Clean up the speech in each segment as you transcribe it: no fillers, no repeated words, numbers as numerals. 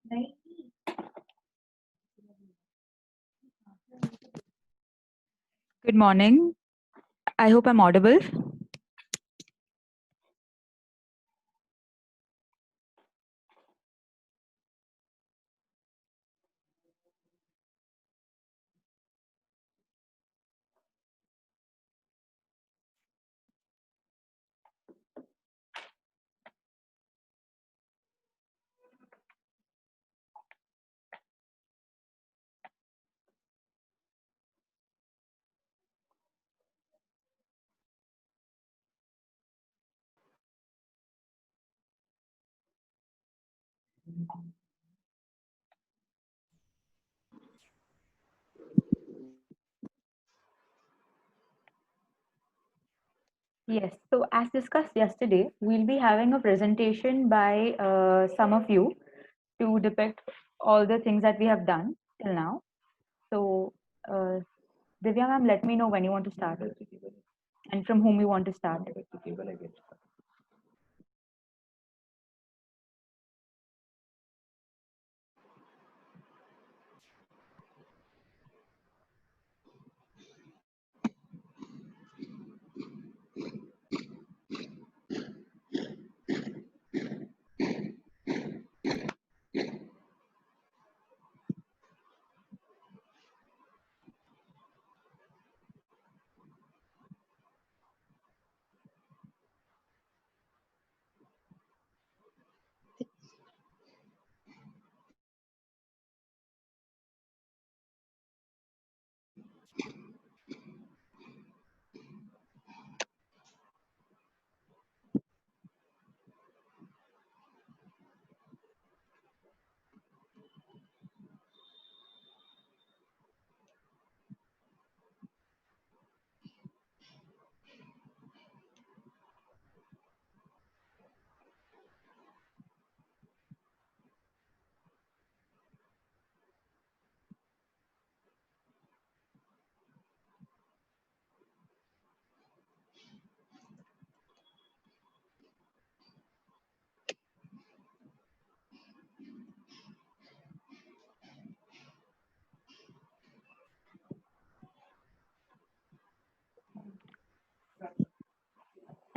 Good morning. I hope I'm audible. Yes, so as discussed yesterday, we'll be having a presentation by some of you to depict all the things that we have done till now. So, Divya ma'am, let me know when you want to start and from whom you want to start.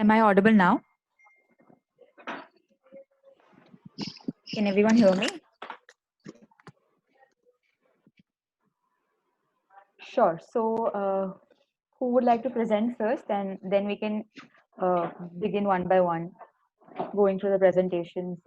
Am I audible now? Can everyone hear me? Sure. So, who would like to present first, and then we can begin one by one, going through the presentations.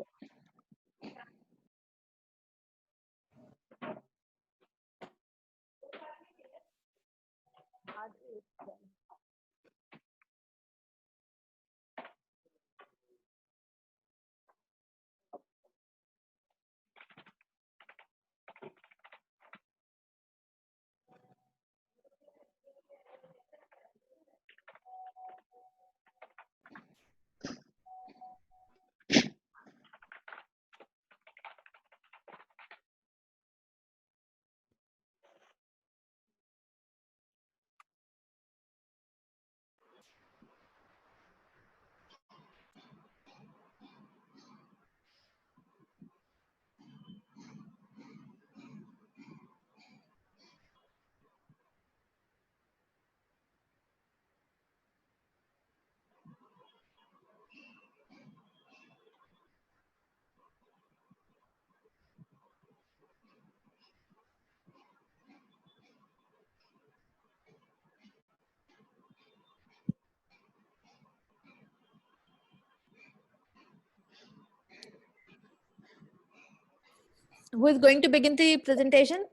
Who is going to begin the presentation?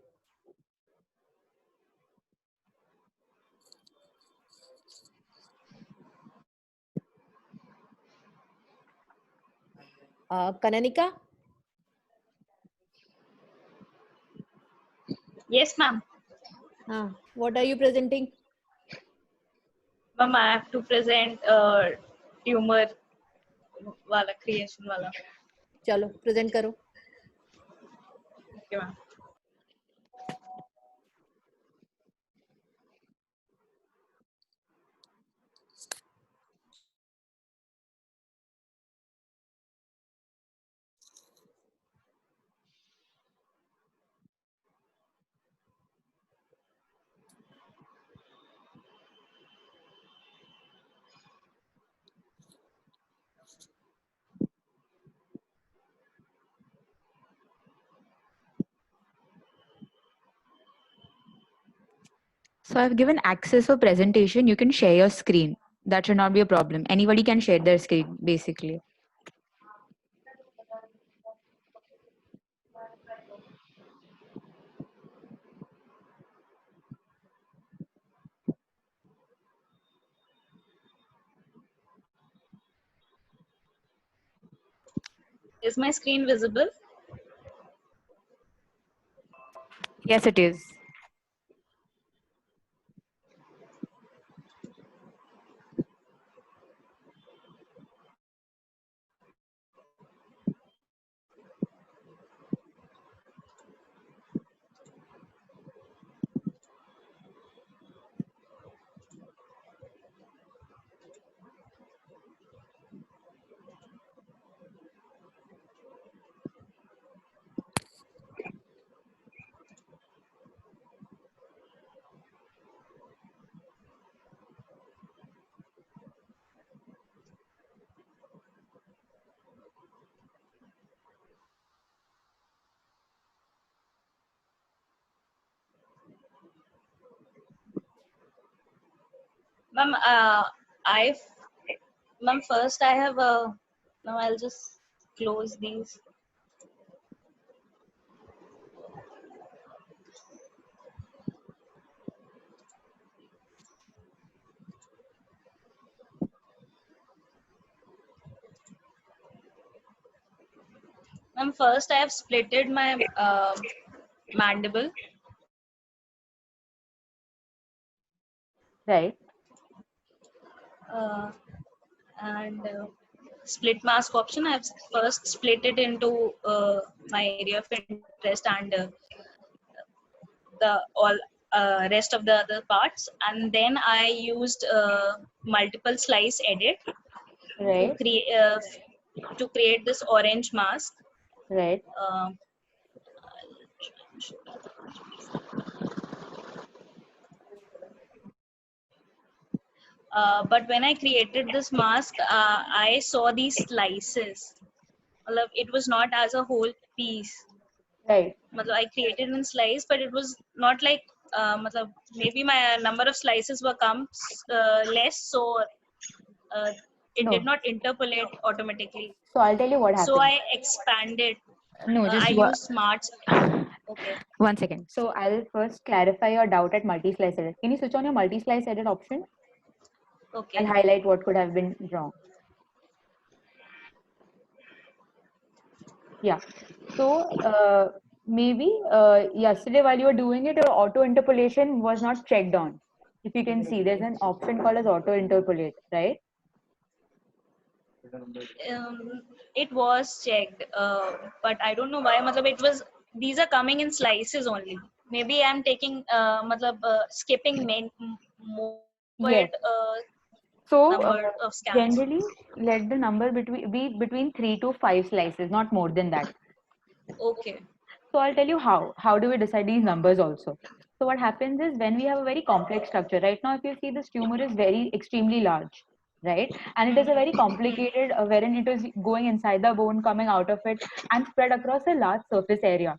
Kananika? Yes, ma'am. What are you presenting? Ma'am, I have to present tumor wala creation wala. चलो present करो. Okay, ma'am. So I've given access for presentation. You can share your screen. That should not be a problem. Anybody can share their screen, basically. Is my screen visible? Yes, it is. Ma'am, ma'am, first I have now I'll just close these. Ma'am, first I have splitted my mandible. Right. And split mask option, I have first split it into my area of interest and the all rest of the other parts, and then I used multiple slice edit Right. to create this orange mask. Right. Uh, but when I created this mask, I saw these slices. It was not as a whole piece. Right. I created in slice, but it was not like maybe my number of slices were less, so it did No. not interpolate automatically. So I'll tell you what So happened. I expanded. No, I just used smarts. Okay. one second. So I'll first clarify your doubt at multi-slice edit. Can you switch on your multi-slice edit option? I'll Okay. highlight what could have been wrong. Yeah. So maybe yesterday while you were doing it, your auto interpolation was not checked on. If you can see, there's an option called as auto interpolate, right? It was checked, but I don't know why. It was, these are coming in slices only. Maybe I'm taking skipping more Yes. So number of scans. generally, let the number be between 3 to 5 slices, not more than that. Okay. So I'll tell you how. How do we decide these numbers also? So what happens is when we have a very complex structure, right now if you see this tumor is very extremely large, right? And it is a very complicated wherein it is going inside the bone, coming out of it and spread across a large surface area.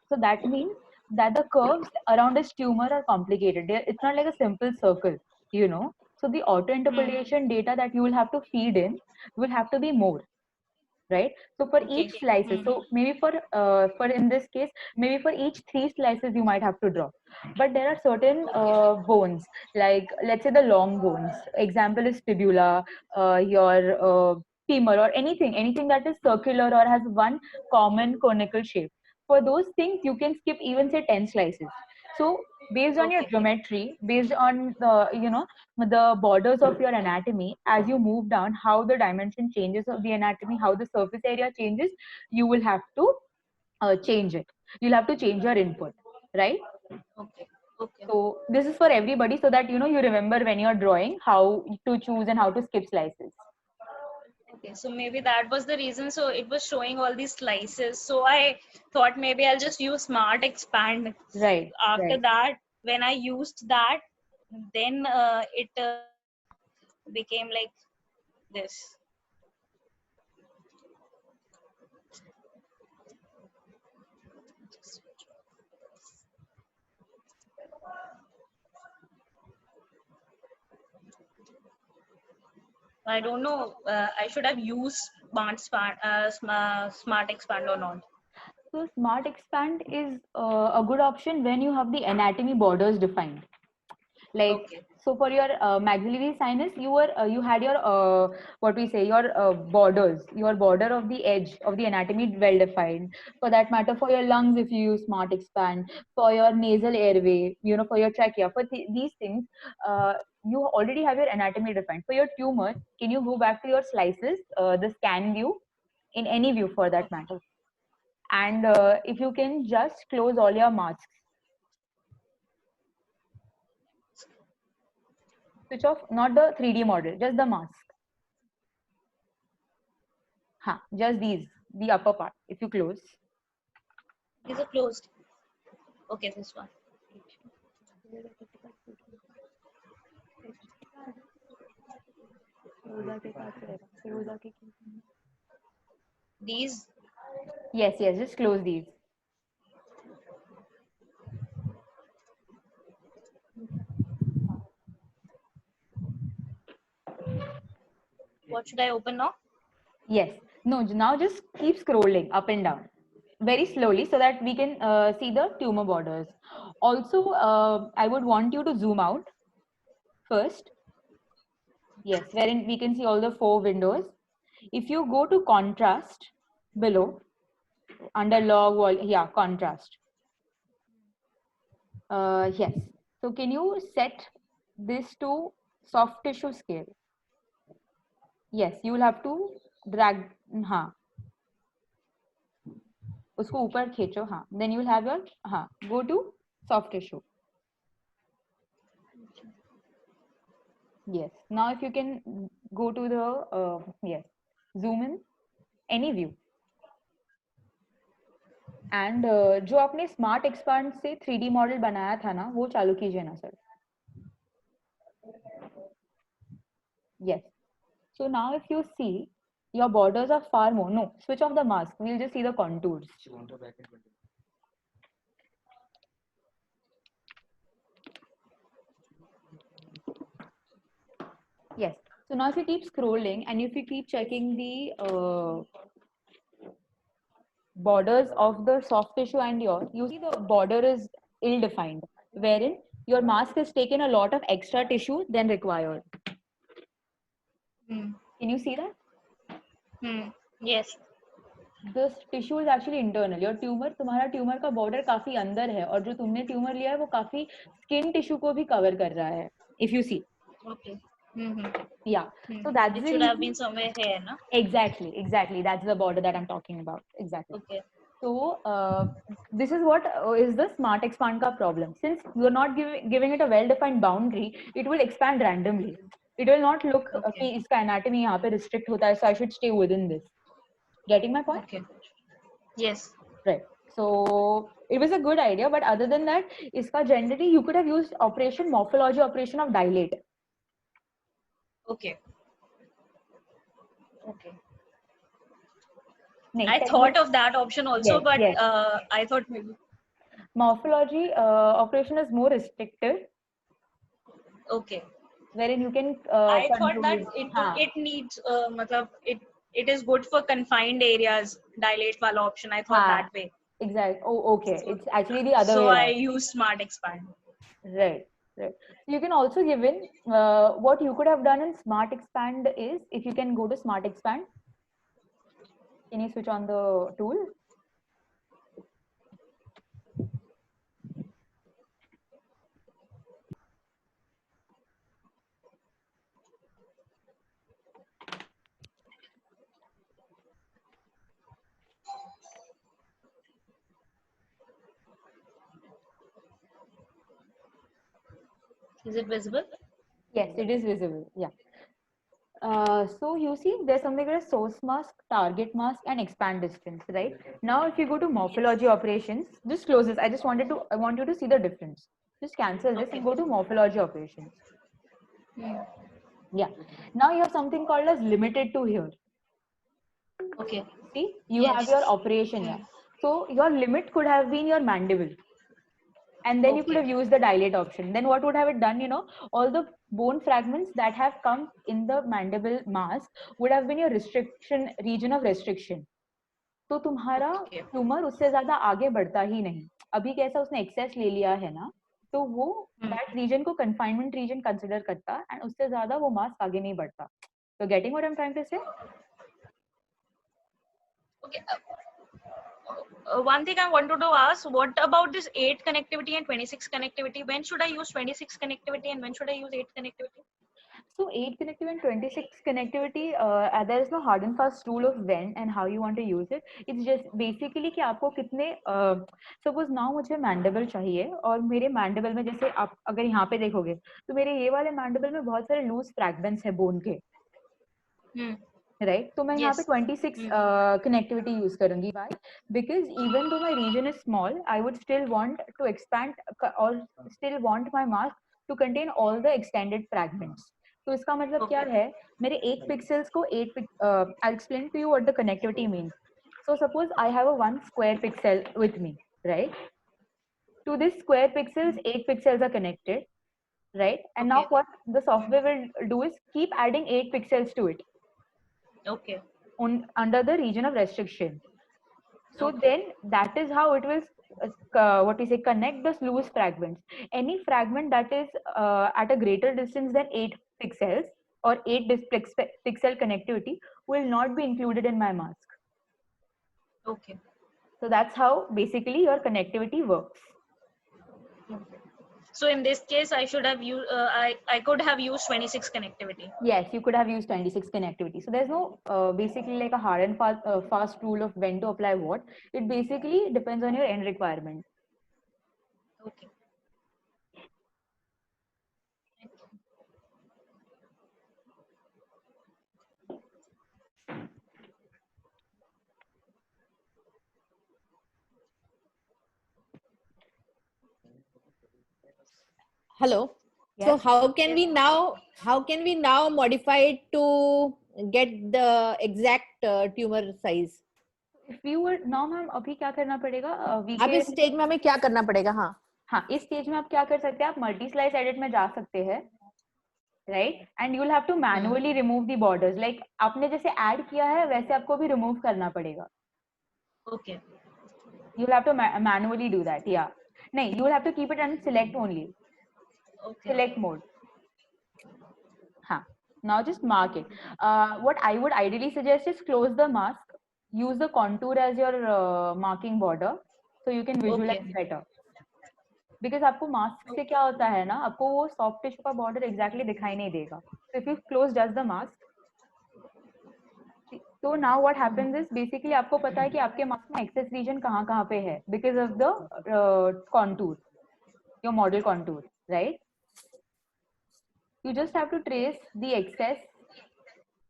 So that means that the curves around this tumor are complicated. It's not like a simple circle, you know. So the auto interpolation data that you will have to feed in will have to be more, right? So for Okay. each slices, so maybe for in this case, maybe for each 3 slices you might have to draw, but there are certain bones, like let's say the long bones. Example is fibula, your femur, or anything that is circular or has one common conical shape. For those things, you can skip even say 10 slices. So based on your Okay. geometry, based on the borders of your anatomy, as you move down, how the dimension changes of the anatomy, how the surface area changes, you will have to change it. You'll have to change your input, right? Okay. Okay. So this is for everybody, so that you remember when you're drawing how to choose and how to skip slices. Okay, so maybe that was the reason. So it was showing all these slices. So I thought maybe I'll just use Smart Expand. Right, After right. that, when I used that, then it became like this. I don't know. I should have used smart expand or not. So Smart Expand is a good option when you have the anatomy borders defined. Like, Okay. so for your maxillary sinus, you had your what we say, your borders, your border of the edge of the anatomy well defined. For that matter, for your lungs, if you use Smart Expand, for your nasal airway, for your trachea, for these things, you already have your anatomy defined. For your tumor, can you go back to your slices, the scan view, in any view for that matter? And if you can just close all your masks, switch off not the 3D model, just the mask. Just the upper part. If you close, These are closed. Okay, this one. These. yes, just close these. What should I open now? Yes. No, now just keep scrolling up and down very slowly so that we can see the tumor borders. Also, I would want you to zoom out first. Yes, wherein we can see all the 4 windows. If you go to contrast below, under log wall, contrast. Yes. So can you set this to soft tissue scale? Yes, you will have to drag. हाँ, उसको ऊपर खींचो. हाँ, then you will have your go to soft tissue. Yes. Now if you can go to the yes, zoom in any view. And जो आपने smart expand से 3D model बनाया था ना, वो चालू कीजिए ना sir. Yes. So now if you see, your borders are far more. No, switch off the mask. We'll just see the contours. Yes. So now if you keep scrolling and if you keep checking the borders of the soft tissue and you see the border is ill-defined, wherein your mask has taken a lot of extra tissue than required. Hmm. Can you see that? Yes. This tissue is actually internal. Your tumor, तुम्हारा tumour का border काफी अंदर है और जो तुमने tumour लिया है वो काफी स्किन टिश्यू को भी कवर कर रहा है. If you see. Okay. Yeah. So that's It the should have reason. been somewhere here, na? Exactly. That's the border that I'm talking about. Exactly. Okay. So this is what is the smart expand ka problem. Since you're not giving it a well-defined boundary, it will expand randomly. It will not look Okay. कि इसका anatomy यहाँ पे restrict होता है, so I should stay within this. Getting my point? Okay. Yes. Right. So it was a good idea, but other than that, iska generally you could have used morphology operation of dilate. Okay. Okay. Nahi, I thought of that option also, Yes, but yes. I thought maybe. Morphology operation is more restrictive, Okay. wherein you can I thought control that it. it needs matlab it is good for confined areas, dilate wala option. I thought that way. Exactly. Oh, okay. It's actually the other So way I around. use smart expand. Right. So you can also give in what you could have done in smart expand is, if you can go to smart expand, can you switch on the tool? Is it visible? Yes, it is visible. Yeah. So you see, there's something called source mask, target mask, and expand distance, right? Now, if you go to morphology operations, just close this. I want you to see the difference. Just cancel this and go to morphology operations. Yeah. Now you have something called as limited to here. Okay. See, you have your operation here. So your limit could have been your mandible. and then you could Okay. have used the dilate option. Then what would have it done? All the bone fragments that have come in the mandible mass would have been your region of restriction. तो तुम्हारा Okay. Tumour उससे ज्यादा आगे बढ़ता ही नहीं. अभी कैसा उसने एक्सेस ले लिया है ना, तो वो दैट रीजन को कन्फाइनमेंट रीजन कंसिडर करता एंड उससे ज्यादा वो मास आगे नहीं बढ़ता. So getting what I'm trying to say? Okay. One thing I wanted to ask, what about this 8 connectivity and 26 connectivity? When should I use 26 connectivity and when should I use 8 connectivity? So 8 connectivity and 26 connectivity, there is no hard and fast rule of when and how you want to use it. It's just basically कि आपको कितने suppose now मुझे mandible चाहिए और मेरे mandible में जैसे आप अगर यहाँ पे देखोगे तो मेरे ये वाले mandible में बहुत सारे loose fragments है bone के. Right? तो मैं यहाँ पे 26 connectivity use करूँगी. Why? Because even though my region is small, I would still want to expand or still want my mask to contain all the extended fragments. तो इसका मतलब क्या है? मेरे 8 pixels को 8 I'll explain to you what the connectivity means. So suppose I have a 1 square pixel with me, right? To this square pixels, 8 pixels are connected, right? And now what the software will do is keep adding 8 pixels to it. Okay. Under the region of restriction. So then that is how it will connect the loose fragments. Any fragment that is at a greater distance than 8 pixels or 8 pixel connectivity will not be included in my mask. Okay. So that's how basically your connectivity works. So in this case, I should have used, I could have used 26 connectivity. Yes, you could have used 26 connectivity. So there's no basically like a hard and fast rule of when to apply what. It basically depends on your end requirement. Okay. Hello. Yes. So how can we now modify it to get the exact tumor size? If you were now ma'am अभी क्या करना पड़ेगा? अब इस stage में हमें क्या करना पड़ेगा? हाँ, इस स्टेज में आप क्या कर सकते हैं? आप मल्टी स्लाइस एडिट में जा सकते हैं, right? And you will have to manually remove the borders. Like आपने जैसे ऐड किया है वैसे आपको भी रिमूव करना पड़ेगा. Okay. You will have to manually do that. Yeah. नहीं, you will have to keep it and select only. Okay. Select mode. हाँ. Now just mark it. What I would ideally suggest is close the mask. Use the contour as your marking border, so you can visualize better. Because आपको mask से क्या होता है ना, आपको वो soft tissue का बॉर्डर एग्जैक्टली दिखाई नहीं देगा. So if you close just the mask, so now what happens is basically आपको पता है कि आपके मास्क में एक्सेस रीजन कहाँ पे है because of the contour, your model contour, right? You just have to trace the excess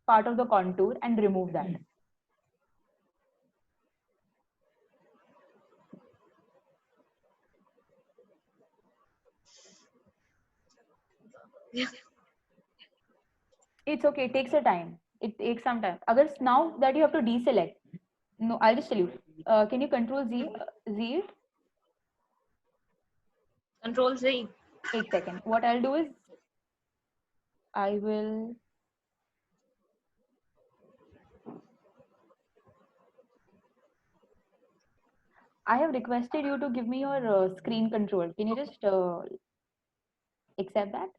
part of the contour and remove that. It's okay. It takes a time. It takes some time. Agar now that you have to deselect. No, I'll just tell you. Can you control Z it? Control Z. 8 seconds. What I'll do is I will. I have requested you to give me your screen control. Can you just accept that?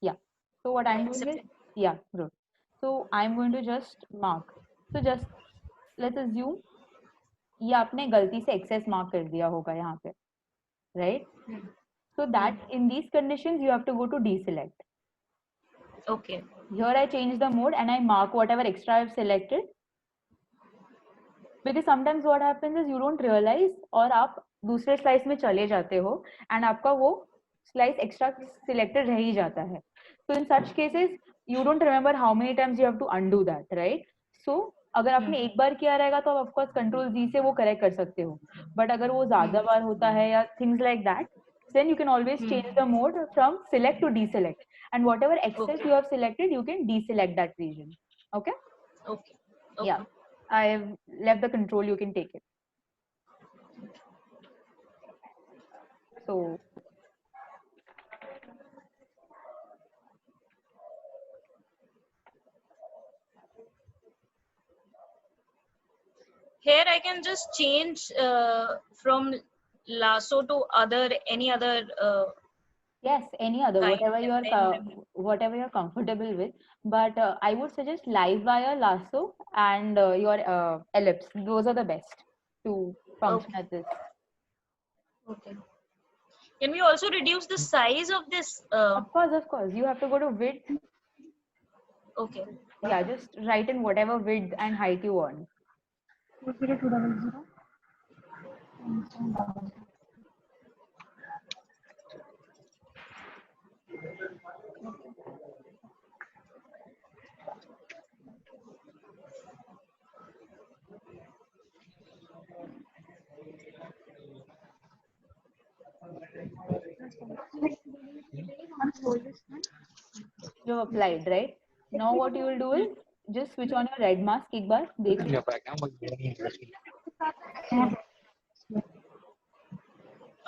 Yeah. So what I'm doing is, yeah, good. So I'm going to just mark. So just let's assume ये आपने गलती से excess mark कर दिया होगा यहाँ पे, right? So that in these conditions you have to go to deselect. Okay. Here I change the mode and I mark whatever extra I've selected. Because sometimes what happens is you don't realize और आप दूसरे slice में चले जाते हो and आपका वो slice extra selected रह ही जाता है. So in such cases you don't remember how many times you have to undo that, right? So अगर आपने एक बार किया रहेगा तो आप of course Control Z से वो correct कर सकते हो. But अगर वो ज़्यादा बार होता है या things like that, then you can always change the mode from select to deselect. And whatever excess you have selected, you can deselect that region. Okay? Okay. Yeah. I've left the control, you can take it. So Here I can just change from lasso to any other. yes, any other, Kind whatever you're comfortable with. But I would suggest live wire, lasso, and your ellipse. Those are the best to function Okay. at this. Okay. Can we also reduce the size of this? Of course. You have to go to width. Okay. Yeah, just write in whatever width and height you want. 200. You have applied, right? Now what you will do is just switch on your red mask. एक बार देख लो.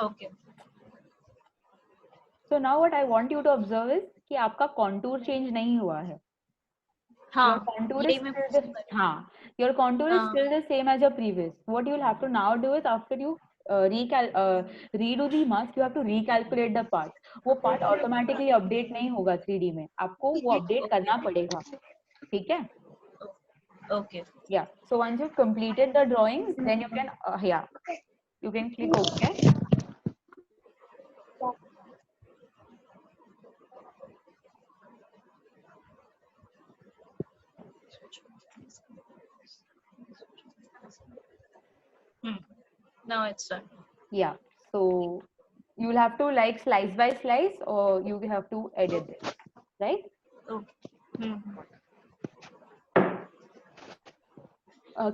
Okay. So now what I want you to observe is कि आपका contour change नहीं हुआ है. Your हाँ. contour यही is मैं still the your contour is हाँ. still the same as your previous. What you will have to now do is after you redo the mask, you have to recalculate the part. वो part automatically update नहीं होगा 3D में. आपको वो update करना पड़ेगा. ठीक है? Okay. Yeah. So once you've completed the drawings, then you can you can click OK. Now it's done. Yeah. So you will have to like slice by slice, or you have to edit it, right? Okay.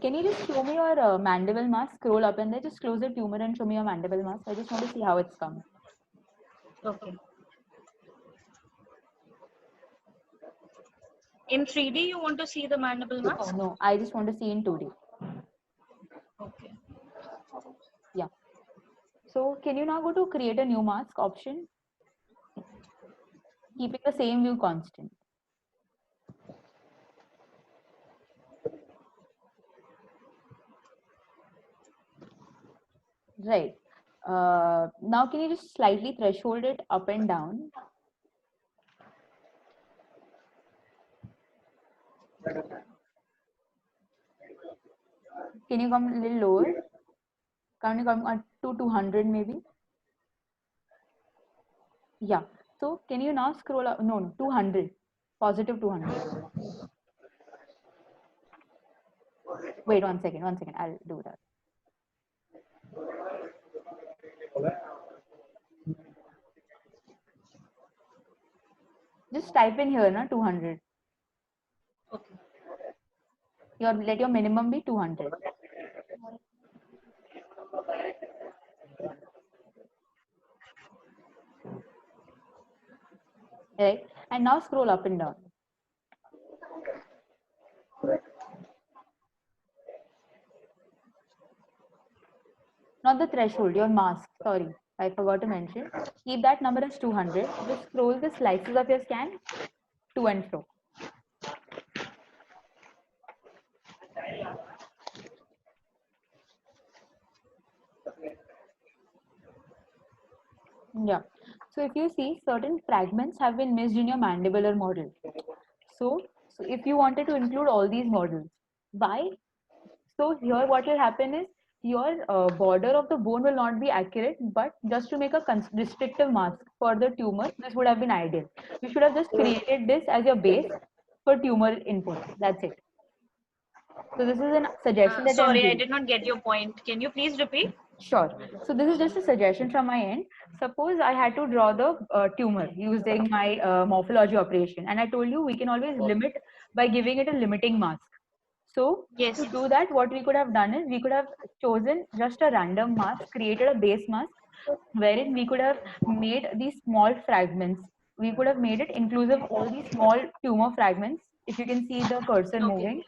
Can you just show me your mandible mask? Scroll up and then just close the tumor and show me your mandible mask. I just want to see how it's come. Okay. In 3D, you want to see the mandible Oh, mask? no, I just want to see in 2D. Okay. Yeah. So can you now go to create a new mask option? Keeping the same view constant. Right. Now can you just slightly threshold it up and down? Can you come a little lower? Can you come to 200 maybe? Yeah. So can you now scroll up? No, 200. Positive 200. Wait, one second. I'll do that. Just type in here, na 200. Okay. Let your minimum be 200. Right? And now scroll up and down. Not the threshold, your mask. Sorry, I forgot to mention. Keep that number as 200. Just scroll the slices of your scan to and fro. Yeah. So if you see, certain fragments have been missed in your mandibular model. So if you wanted to include all these models, why? So here what will happen is your border of the bone will not be accurate, but just to make a restrictive mask for the tumor, this would have been ideal. You should have just created this as your base for tumor input. That's it. So this is a suggestion that I'm Sorry, I giving. did not get your point. Can you please repeat? Sure. So this is just a suggestion from my end. Suppose I had to draw the tumor using my morphology operation, and I told you we can always limit by giving it a limiting mask. So Yes. to do that, what we could have done is we could have chosen just a random mask, created a base mask, wherein we could have made these small fragments. We could have made it inclusive of all these small tumor fragments. If you can see the cursor Okay. moving.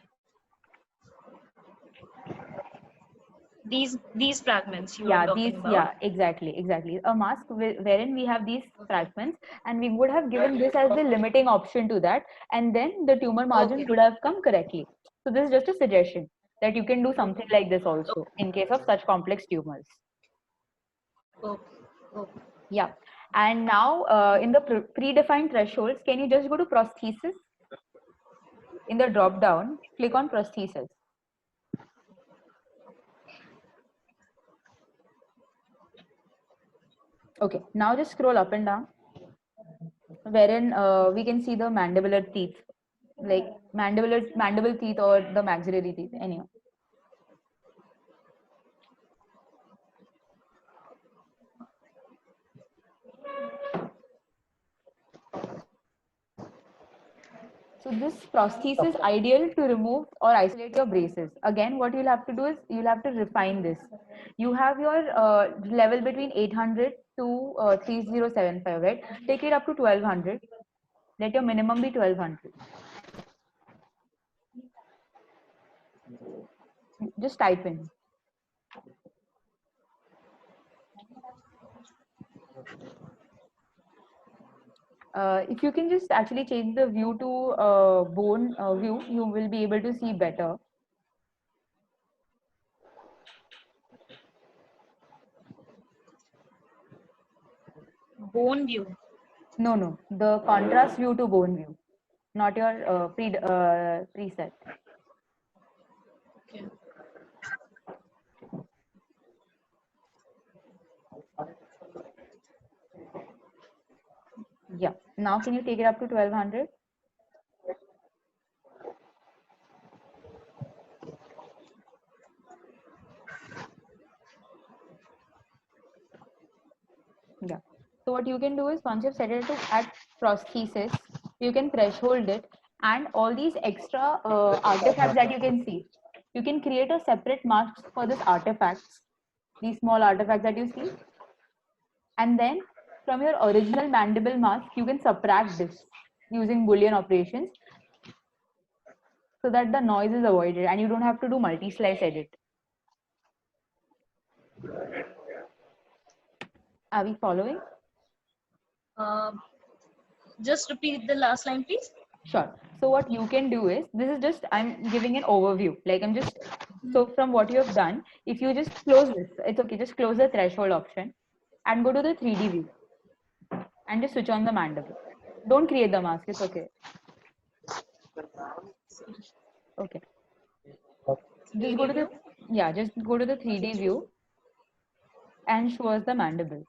these fragments you are Yeah, talking these, about. yeah, exactly. A mask wherein we have these fragments, and we would have given this as the limiting option to that, and then the tumor margin Okay. would have come correctly. So this is just a suggestion that you can do something like this also in case of such complex tumors. Okay. Okay. Yeah. And now in the predefined thresholds, can you just go to prosthesis? In the drop down, click on prosthesis. Okay, now just scroll up and down, wherein we can see the mandibular teeth, like mandible teeth or the maxillary teeth, anyhow. So this prosthesis is ideal to remove or isolate your braces. Again, what you'll have to do is you'll have to refine this. You have your level between 800 to 3075, right? Take it up to 1200. Let your minimum be 1200. Just type in. If you can just actually change the view to bone view, you will be able to see better. Bone view. No, the contrast view to bone view, not your preset. Okay. Yeah. Now can you take it up to 1200? Yeah. So what you can do is once you've set it to at prosthesis, you can threshold it, and all these extra artifacts that you can see, you can create a separate mask for this artifacts, these small artifacts that you see, and then from your original mandible mask, you can subtract this using Boolean operations so that the noise is avoided and you don't have to do multi-slice edit. Are we following? Just repeat the last line, please. Sure. So what you can do is, this is just, I'm giving an overview. Like I'm just, so from what you have done, if you just close this, it's okay, just close the threshold option and go to the 3D view and just switch on the mandible. Don't create the mask, it's okay. Okay. Just go to the, yeah, just go to the 3D view and show us the mandible.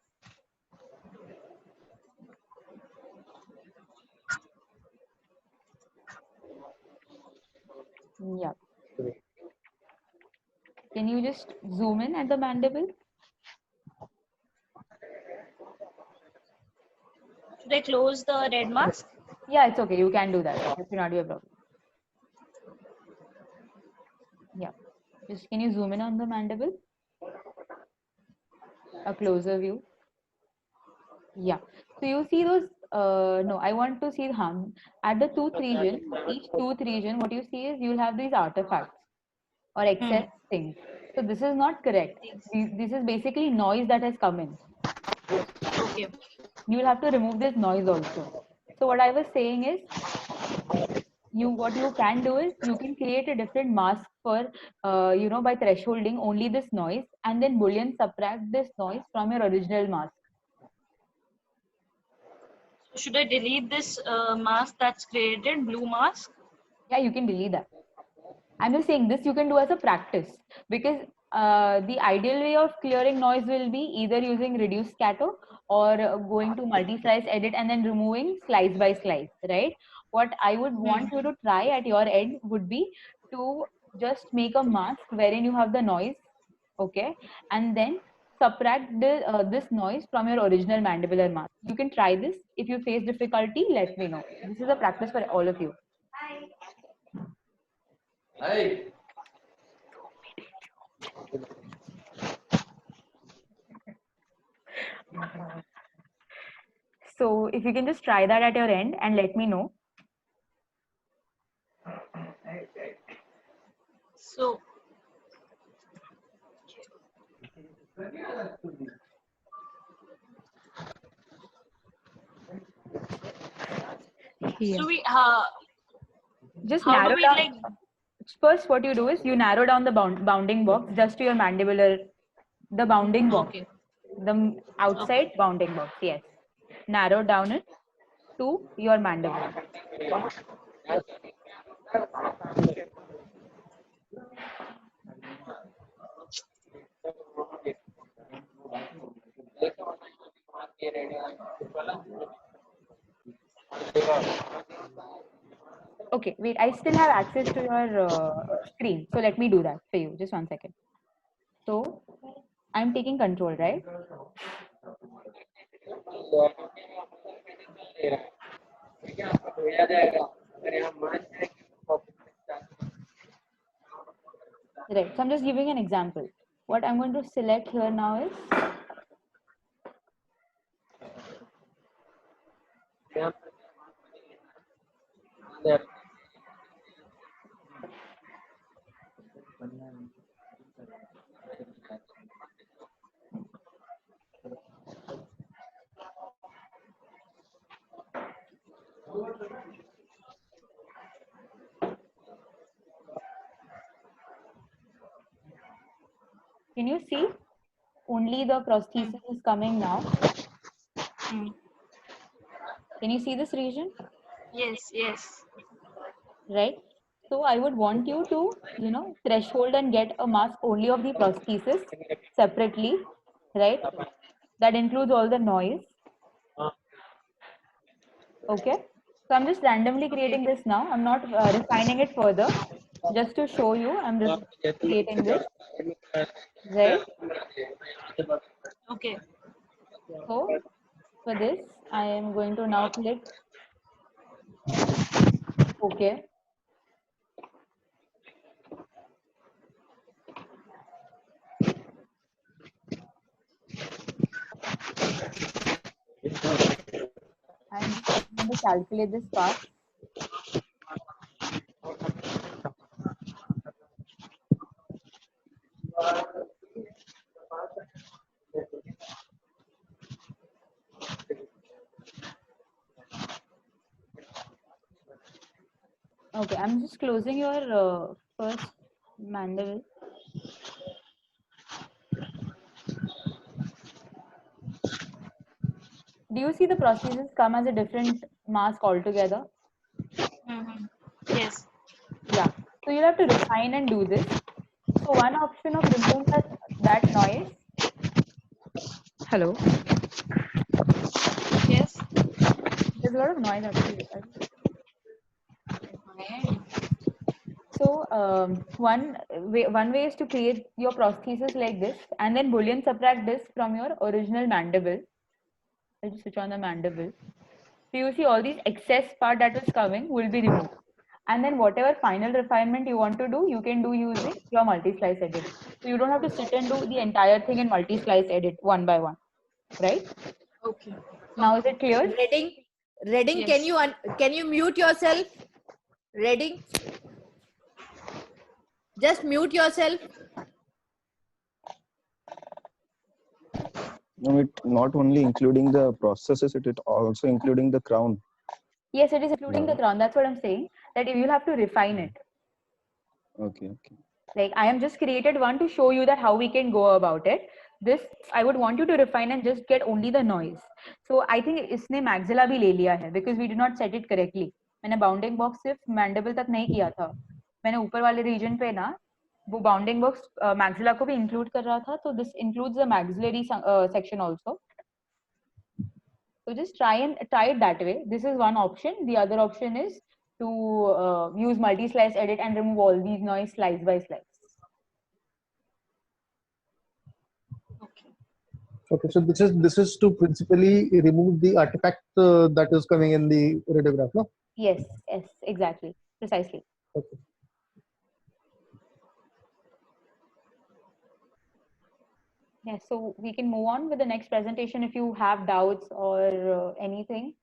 Yeah. Can you just zoom in at the mandible? Should I close the red mask? Yeah, it's okay. You can do that. That should not be a problem. Yeah. Just can you zoom in on the mandible? A closer view. Yeah. So you see those, no, I want to see at the tooth region, each tooth region, what you see is you'll have these artifacts or excess things. So this is not correct. This is basically noise that has come in. Okay. You will have to remove this noise also. So what I was saying is, what you can do is you can create a different mask for by thresholding only this noise, and then Boolean subtract this noise from your original mask. Should I delete this mask that's created, blue mask? Yeah, you can delete that. I'm just saying this you can do as a practice, because the ideal way of clearing noise will be either using reduced scatter or going to multi-slice edit and then removing slice by slice, right? What I would want you to try at your end would be to just make a mask wherein you have the noise, okay, and then subtract this noise from your original mandibular mask. You can try this. If you face difficulty, let me know. This is a practice for all of you. Hi. So if you can just try that at your end and let me know. So So we Just how do narrow we down. like? First, what you do is you narrow down the bounding box just to your mandibular, the bounding box, Okay. the outside bounding box. Yes, narrow down it to your mandible. Okay, wait, I still have access to your screen. So let me do that for you. Just 1 second. So I'm taking control, right? Right. So I'm just giving an example. What I'm going to select here now is can you see? Only the prosthesis is coming now. Can you see this region? Yes. Yes. Right? So I would want you to, threshold and get a mask only of the prosthesis separately, right? That includes all the noise. Okay. So I'm just randomly creating this now. I'm not refining it further. Just to show you, I'm just creating this, right? Okay. So for this, I am going to now click OK. I'm going to calculate this part. Okay, I'm just closing your first mandible. Do you see the prosthesis come as a different mask altogether? Yes. Yeah. So you'll have to refine and do this. So one option of removing that noise. Hello. Yes. There's a lot of noise actually. So one way is to create your prosthesis like this, and then Boolean subtract this from your original mandible. I'll just switch on the mandible. So you see all these excess part that was coming will be removed. And then whatever final refinement you want to do, you can do using your multi-slice edit. So you don't have to sit and do the entire thing in multi-slice edit one by one, right? Okay. Now is it clear? Reading, Yes. can you mute yourself? Reading, just mute yourself. No, it not only including the processes, it also including the crown. Yes, it is including the crown. That's what I'm saying. That you'll have to refine it. Okay. Like I am just created one to show you that how we can go about it. This I would want you to refine and just get only the noise. So I think इसने maxilla भी ले लिया है because we did not set it correctly. मैंने bounding box सिर्फ mandible तक नहीं किया था. मैंने ऊपर वाले region पे ना वो bounding box maxilla को भी include कर रहा था. So this includes the maxillary section also. So just try it that way. This is one option. The other option is to use multi-slice edit and remove all these noise slice by slice. Okay, so this is to principally remove the artifact that is coming in the radiograph, no? Yes, exactly, precisely. Okay. Yes, so we can move on with the next presentation if you have doubts or anything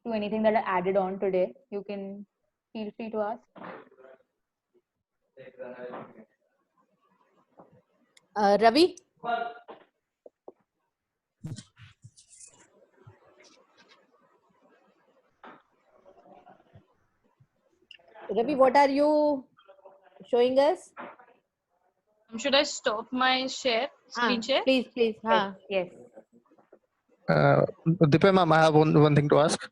that I added on today. You can feel free to ask. Ravi? Ravi, what are you showing us? Should I stop my screen share? Please, please. Yes. Yes. Dipe ma'am, I have one thing to ask.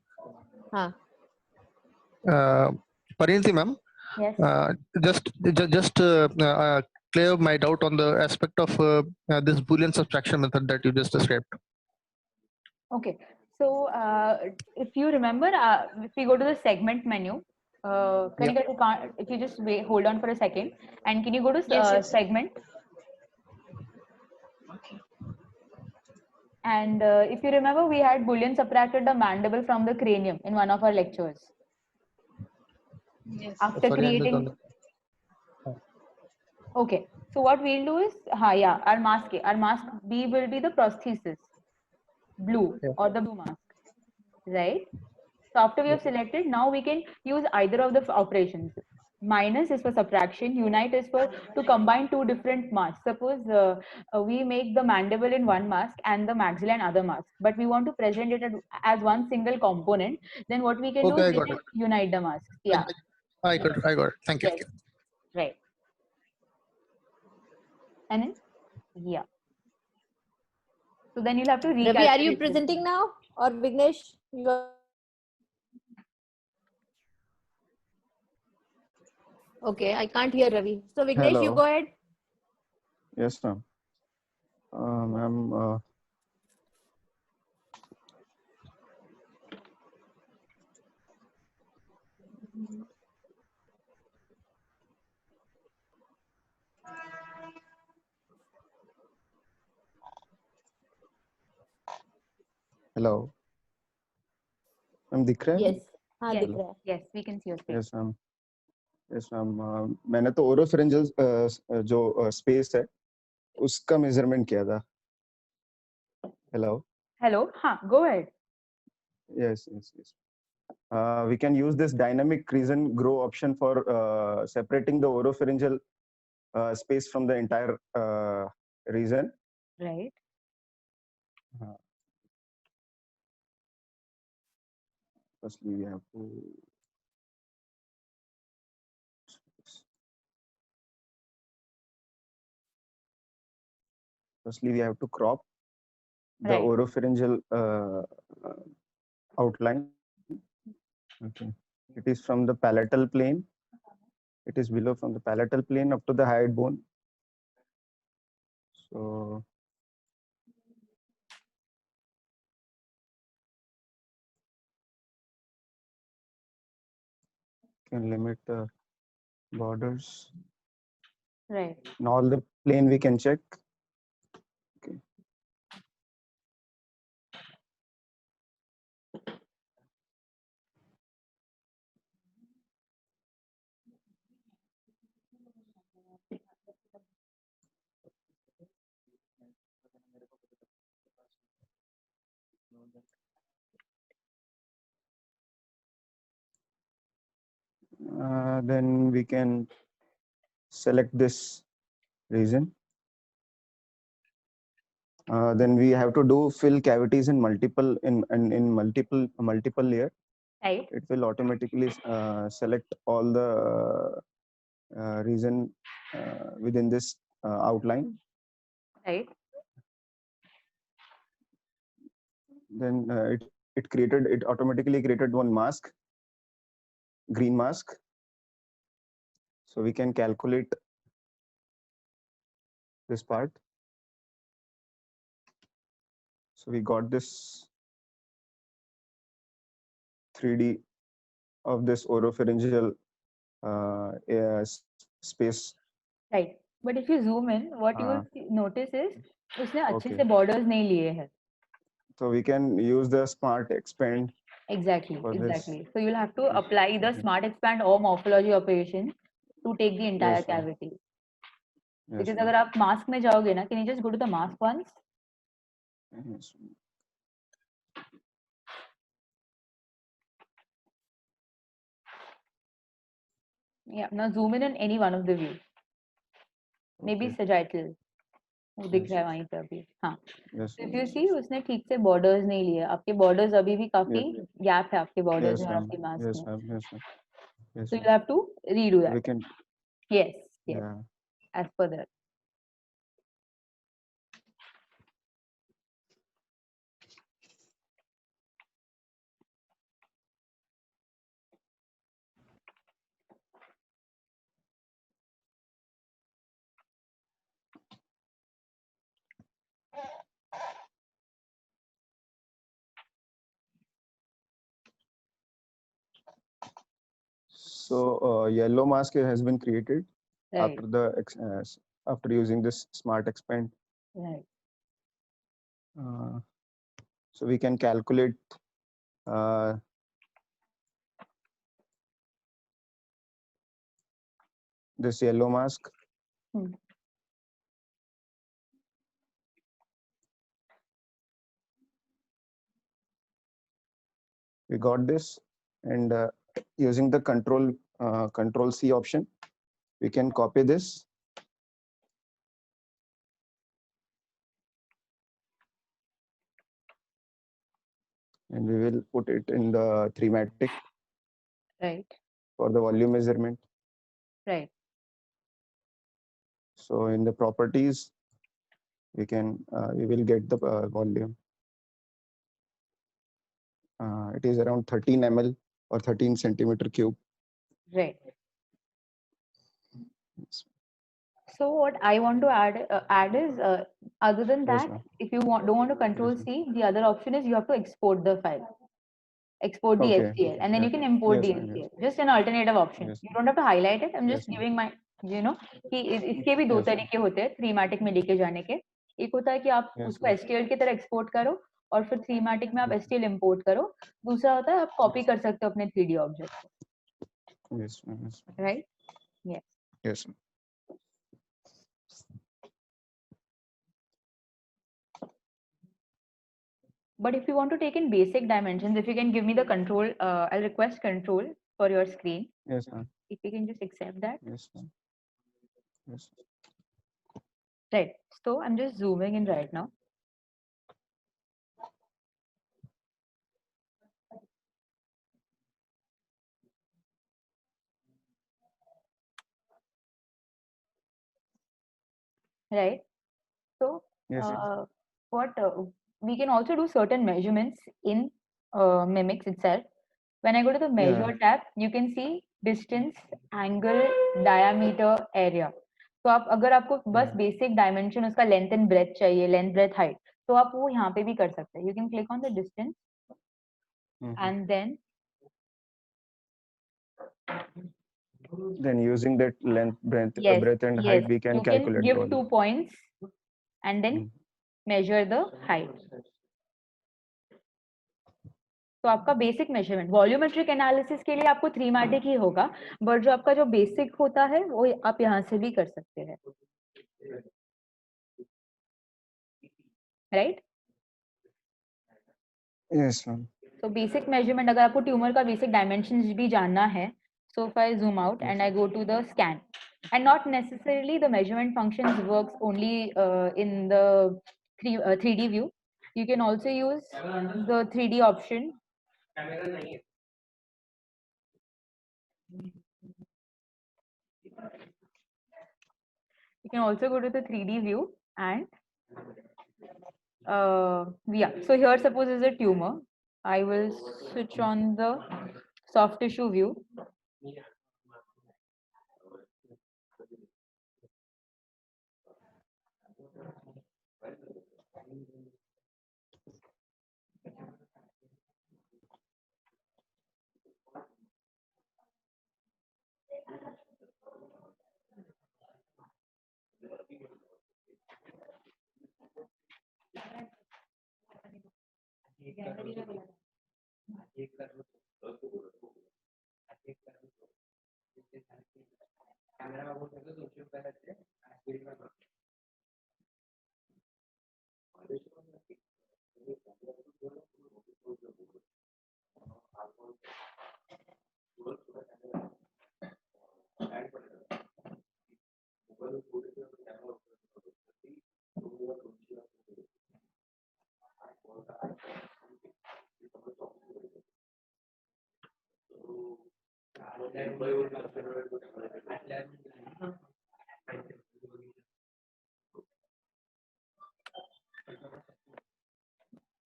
Parinti ma'am, Yes. just clear my doubt on the aspect of this Boolean subtraction method that you just described. Okay. So if you remember, if we go to the segment menu, Kanika, if you just wait, hold on for a second, and can you go to Yes. segment? And if you remember, we had Boolean subtracted the mandible from the cranium in one of our lectures. Yes. After Sorry, I missed on creating. Okay. So what we'll do is, our mask B will be the prosthesis, blue or the blue mask, right? So after we have selected, now we can use either of the operations. Minus is for subtraction, unite is for to combine two different masks. Suppose we make the mandible in one mask and the maxilla in other mask, but we want to present it as one single component. Then what we can do Okay, I is we got can it. unite the masks. Yeah. I got it. Thank you. Yes. Right. And then, yeah. So then you'll have to recalculate. Ravi, are you this. presenting now or Vignesh? You are... Okay, I can't hear Ravi. So Vignesh, you Hello. go ahead. Yes, ma'am. Ma'am, hello. Ma'am दिख रहा है? Yes. हाँ Yes. दिख रहा है. Yes, we can see your face. Yes, ma'am. Yes, ma'am. मैंने तो ओरोफिरिंजल जो स्पेस है उसका मेजरमेंट किया था. Hello. Hello. Go ahead. Yes. We can use this dynamic region grow option for separating the oropharyngeal space from the entire region. Right. Firstly, we have to crop the Right. oropharyngeal outline. Okay. It is from the palatal plane. It is below from the palatal plane up to the hyoid bone. So can limit the borders. Right. And all the plane we can check. Okay. Then we can select this region. Then we have to do fill cavities in multiple layer. Right. It will automatically select all the region within this outline. Right. Then it automatically created one mask, green mask. So we can calculate this part. So we got this 3D of this oropharyngeal space. Right. But if you zoom in, what you will notice is उसने अच्छे Okay. से borders नहीं लिए हैं. So we can use the smart expand. Exactly. For this. Exactly. So you'll have to apply the smart expand or morphology operation to take the entire Yes, ma'am. cavity. Yes, Because ma'am. अगर आप mask में जाओगे ना, can you just go to the mask once? Yes. Yeah. Now zoom in on any one of the view. Maybe Okay. sagittal. वो दिख Yes, रहा है yes. वहीं पे अभी. हाँ. Yes, If ma'am. you see, उसने ठीक से borders नहीं लिए. आपके borders अभी भी काफी Yes. gap है आपके borders Yes, और ma'am. आपके mask Yes, में. ma'am. Yes, ma'am. Yes, So you'll have to redo we that. can. Yes, yes, Yeah. as per that. So yellow mask has been created Right, after using this smart expand. right. Uh, so we can calculate uh, this yellow mask. Hmm. We got this, and using the control C option, we can copy this and we will put it in the thematic Right, for the volume measurement. right. So in the properties, we will get the volume. It is around 13 ml or 13 centimeter cube. Right. So what I want to add is, other than Yes, that, ma'am. if you don't want to control Yes, C, the other option is you have to export the file, export the Okay. STL, and then Yeah. you can import Yes, the ma'am. Yes. STL. Just an alternative option. Yes. You don't have to highlight it. I'm just Yes, ma'am. giving my, कि इसके भी दो Yes, ma'am. तरीके होते हैं thematic में लेके जाने के. एक होता है कि आप Yes, उसको ma'am. STL की तरह एक्सपोर्ट करो और फिर थीमेटिक में आप STL इंपोर्ट करो. दूसरा होता है आप कॉपी कर सकते हो अपने 3D ऑब्जेक्ट को. Yes, ma'am. Yes, ma'am. Right? Yes. Yes, ma'am. But if you want to take in basic dimensions, if you can give me the control, I'll request control for your screen. Yes, ma'am. If you can just accept that. Yes, ma'am. Yes. Right. So I'm just zooming in right now. Right. So Yes, yes. what we can also do certain measurements in Mimics itself. When I go to the measure tab, you can see distance, angle, diameter, area. तो आप अगर आपको बस basic dimension उसका length and breadth चाहिए, length breadth height, तो आप वो यहाँ पे भी कर सकते हैं. You can click on the distance and then using that length, yes, breadth and yes, height, we can you can calculate give the 2 volume. points and then measure the height. तो आपका बेसिक मेजरमेंट वॉल्यूमेट्रिक एनालिसिस के लिए आपको थ्रीमेटिक ही होगा, but जो आपका जो basic होता है वो आप यहाँ से भी कर सकते हैं. राइट. Yes, ma'am. तो बेसिक मेजरमेंट अगर आपको ट्यूमर का बेसिक डायमेंशंस भी जानना है, so if I zoom out and I go to the scan, and not necessarily the measurement functions works only in the 3D view. You can also use the 3D option. You can also go to the 3D view and yeah, so here suppose is a tumor. I will switch on the soft tissue view.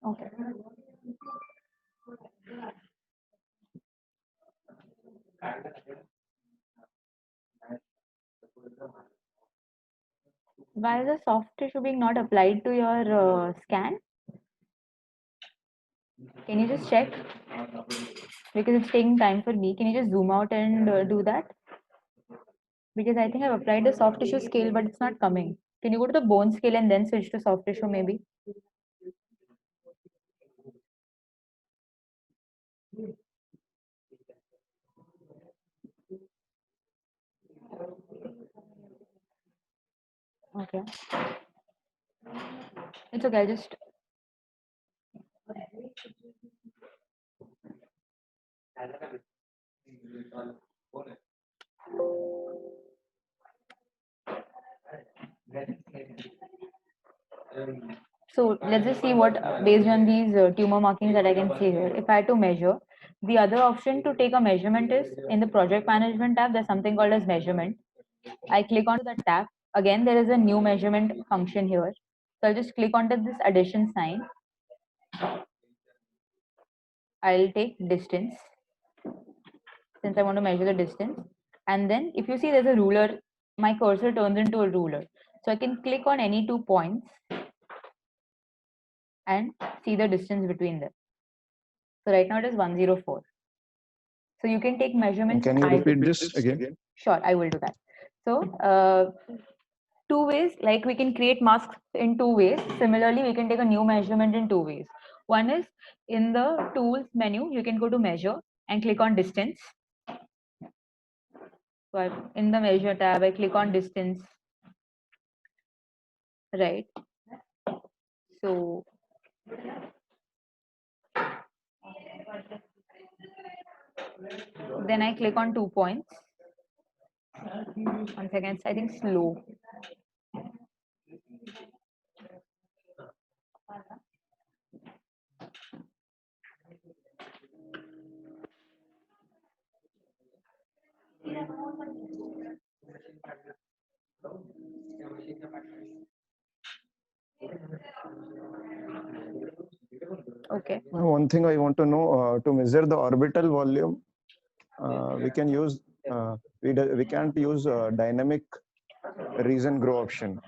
Okay. Why is the soft tissue being not applied to your scan? Can you just check? Because it's taking time for me. Can you just zoom out and do that? Because I think I've applied the soft tissue scale, but it's not coming. Can you go to the bone scale and then switch to soft tissue maybe? Okay. It's okay. I'll just. So let's just see what, based on these tumor markings that I can see here, if I had to measure, the other option to take a measurement is in the project management tab, there's something called as measurement. I click onto that tab. Again, there is a new measurement function here. So I'll just click onto this addition sign. I'll take distance since I want to measure the distance. And then if you see there's a ruler, my cursor turns into a ruler. So I can click on any 2 points and see the distance between them. So right now it is 104. So you can take measurements. Can you repeat this again? Sure, I will do that. So 2 ways, like we can create masks in 2 ways. Similarly, we can take a new measurement in 2 ways. One is in the tools menu, you can go to measure and click on distance. So in the measure tab, I click on distance, right? So then I click on 2 points. 1 second, I think slow. Okay. One thing I want to know, to measure the orbital volume, we can use we can't use dynamic region grow option.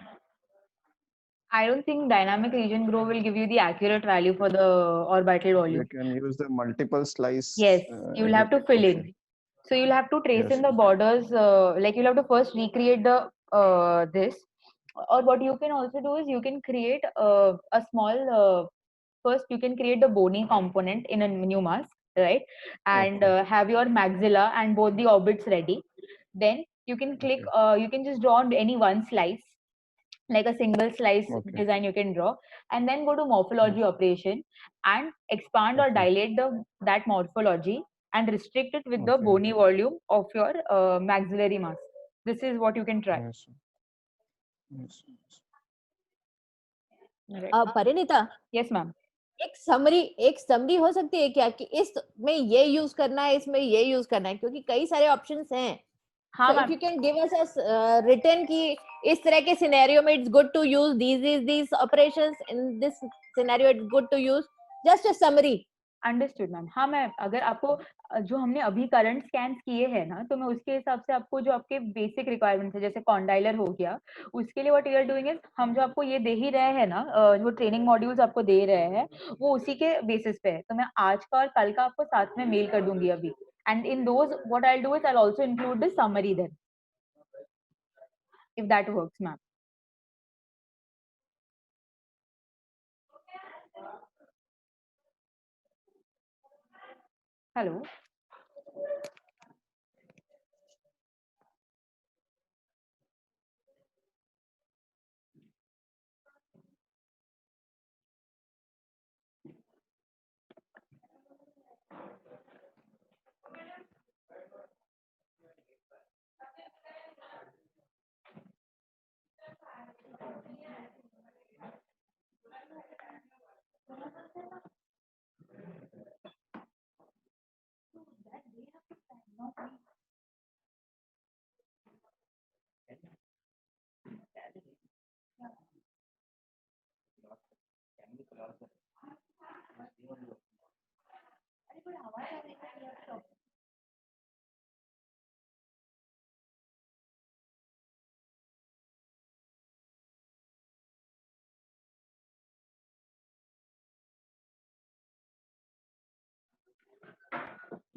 I don't think dynamic region grow will give you the accurate value for the orbital We volume. can use the multiple slice. Yes, you'll have to fill in. So you'll have to trace in the borders, like you'll have to first recreate the this, or what you can also do is you can create a small, first you can create the bony component in a new mask, right? And have your maxilla and both the orbits ready. Then you can click, you can just draw on any one slice, like a single slice design you can draw, and then go to morphology operation and expand or dilate that morphology and restrict it with the bony volume of your maxillary mask. This is what you can try. Parineeta, Yes ma'am. एक summary हो सकती है क्या कि इसमें ये use करना है, इसमें ये यूज करना है, क्योंकि कई सारे ऑप्शंस हैं. हाँ so if you can give us a written कि इस तरह के सिनेरियो में it's good to use these operations, in this scenario it's good to use, just a summary. Understood ma'am. हाँ मैम, अगर आपको जो हमने अभी करंट स्कैन्स किए हैं ना, तो मैं उसके हिसाब से आपको जो आपके बेसिक रिक्वायरमेंट्स है, जैसे कॉन्डाइलर हो गया, उसके लिए what we are doing is, हम जो आपको ये दे ही रहे हैं ना, जो ट्रेनिंग मॉड्यूल्स आपको दे रहे हैं, वो उसी के बेसिस पे है. तो मैं आज का और कल का आपको साथ में मेल कर दूंगी अभी. And in those what I will do is I will also include the summary then, if that works ma'am. Hello.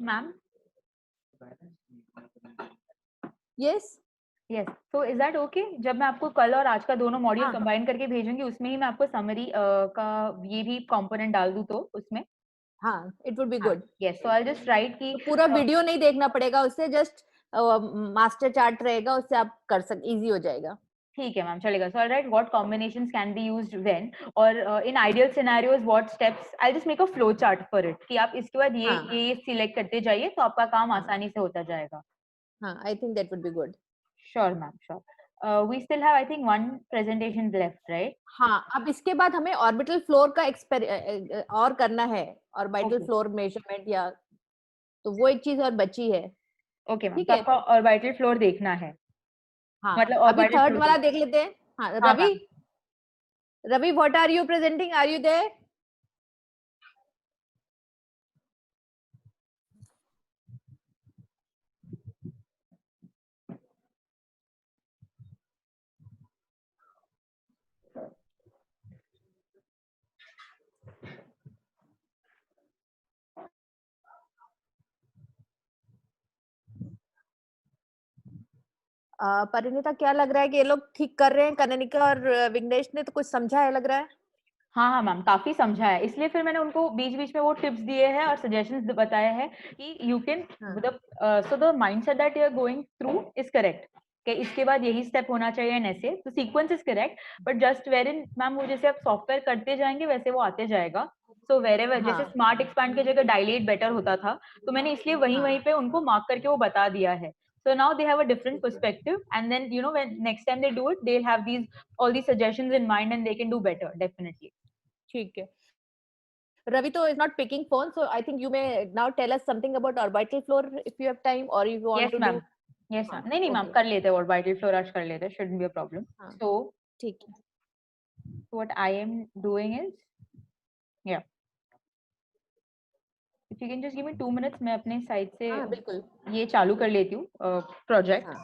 Ma'am? Yes. Yes. So is that okay? जब मैं आपको कल और आज का दोनों मॉड्यूल हाँ, कंबाइन करके भेजूंगी, उसमें ही मैं आपको समरी का ये भी कंपोनेंट डाल दूं तो उसमें. हाँ, it would be हाँ. good. Yes. So I'll just write कि तो पूरा वीडियो नहीं देखना पड़ेगा उससे, जस्ट मास्टर चार्ट रहेगा, उससे आप कर सक इजी हो जाएगा. ठीक है मैम, चलेगा. So I'll write what combinations can be used when, और in ideal scenarios what steps. I'll just make a flow chart for it कि आप इसके बाद हाँ. ये सिलेक्ट करते जाइए तो आपका काम हाँ. आसानी से होता जाएगा. हाँ, I think that would be good. Sure ma'am, sure. We still have I think one presentation left, right? हाँ, अब इसके बाद हमें ऑर्बिटल फ्लोर का और करना है, ऑर्बिटल Okay. फ्लोर मेजरमेंट या, तो वो एक चीज और बची है. Okay मैम, ठीक तो है. आपका ऑर्बिटल फ्लोर देखना है. हाँ, मतलब अभी ऑर्बिटल थर्ड फ्लोर. वाला देख लेते हैं. हाँ, हाँ Ravi, ma'am. Ravi, what are you presenting? Are you there? Parineeta, क्या लग रहा है कि ये लोग ठीक कर रहे हैं? कननिका और विघ्नेश ने तो कुछ समझा है लग रहा है. हाँ हाँ मैम, काफी समझा है, इसलिए फिर मैंने उनको बीच बीच में वो टिप्स दिए हैं और सजेशंस बताए हैं कि यू कैन हाँ. मतलब so the mindset that you are going through is correct कि इसके बाद यही स्टेप होना चाहिए एंड ऐसे तो sequence is correct. But just where in ma'am वो जैसे आप सॉफ्टवेयर करते जाएंगे वैसे वो आते जाएगा. सो वेरेवर जैसे हाँ. स्मार्ट एक्सपैंड की जगह डायलेट बेटर होता था, तो मैंने इसलिए वहीं हाँ. वहीं पे उनको मार्क करके वो बता दिया है. So now they have a different perspective, and then you know when next time they do it, they'll have these all these suggestions in mind, and they can do better definitely. ठीक है. Ravi to is not picking phone, so I think you may now tell us something about orbital floor if you have time, or if you want Yes, to ma'am. do. Yes, हाँ, ma'am. नहीं नहीं ma'am, okay. कर लेते हैं, और vital floor आज कर लेते हैं, shouldn't be a problem. हाँ, So ठीक है. what I am doing is, yeah, if you can just give me 2 minutes, मैं अपने साइड से हाँ, बिल्कुल. ये चालू कर लेती हूँ प्रोजेक्ट. हाँ.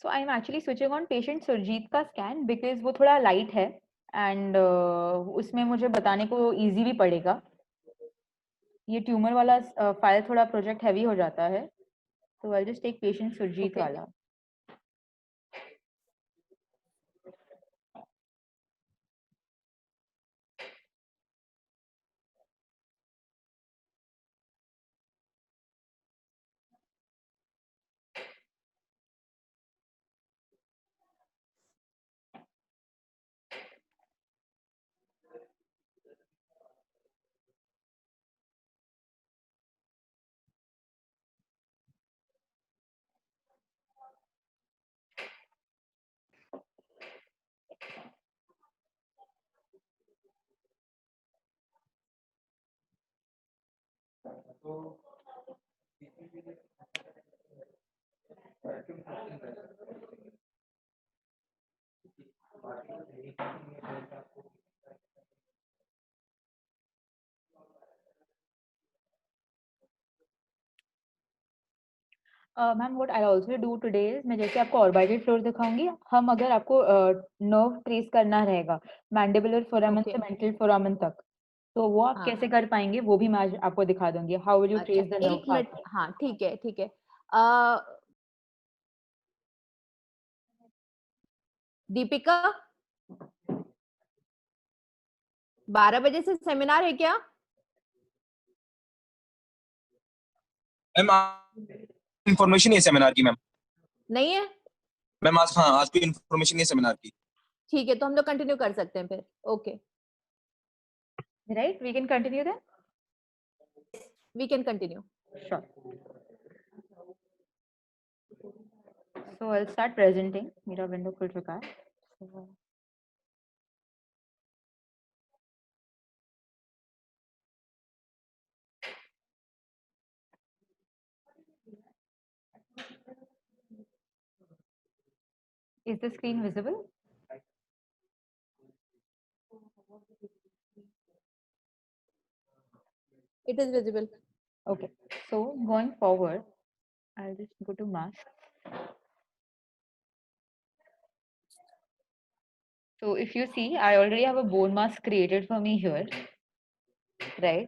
So I am actually switching on patient Surjit का स्कैन because वो थोड़ा लाइट है एंड उसमें मुझे बताने को इजी भी पड़ेगा. ये ट्यूमर वाला फाइल थोड़ा प्रोजेक्ट हैवी हो जाता है, तो I just take patient Surjit Okay. वाला. Ma'am what I also do today is, मैं जैसे आपको ऑर्बिटल फ्लोर दिखाऊंगी, हम अगर आपको नर्व ट्रेस करना रहेगा मैंडिबुलर फोरामन Okay. से मेंटल फोरामन तक, तो वो आप हाँ. कैसे कर पाएंगे वो भी मैं आज आपको दिखा दूंगी. हाउ विल यू अच्छा, ट्रेस द नर्व एक मिनट. पाथ. हाँ, ठीक है, ठीक है. दीपिका, 12 बजे से सेमिनार है क्या? मैम इंफॉर्मेशन है सेमिनार की. मैम नहीं है. मैम आज, हाँ, आज कोई इंफॉर्मेशन है सेमिनार की. ठीक है, तो हम लोग कंटिन्यू कर सकते हैं फिर. Okay, right, we can continue then. We can continue. Sure. So I'll start presenting. मेरा विंडो खुल चुका है. So, is the screen visible? It is visible. Okay, so going forward, I'll just go to mask. So if you see, I already have a bone mask created for me here, right?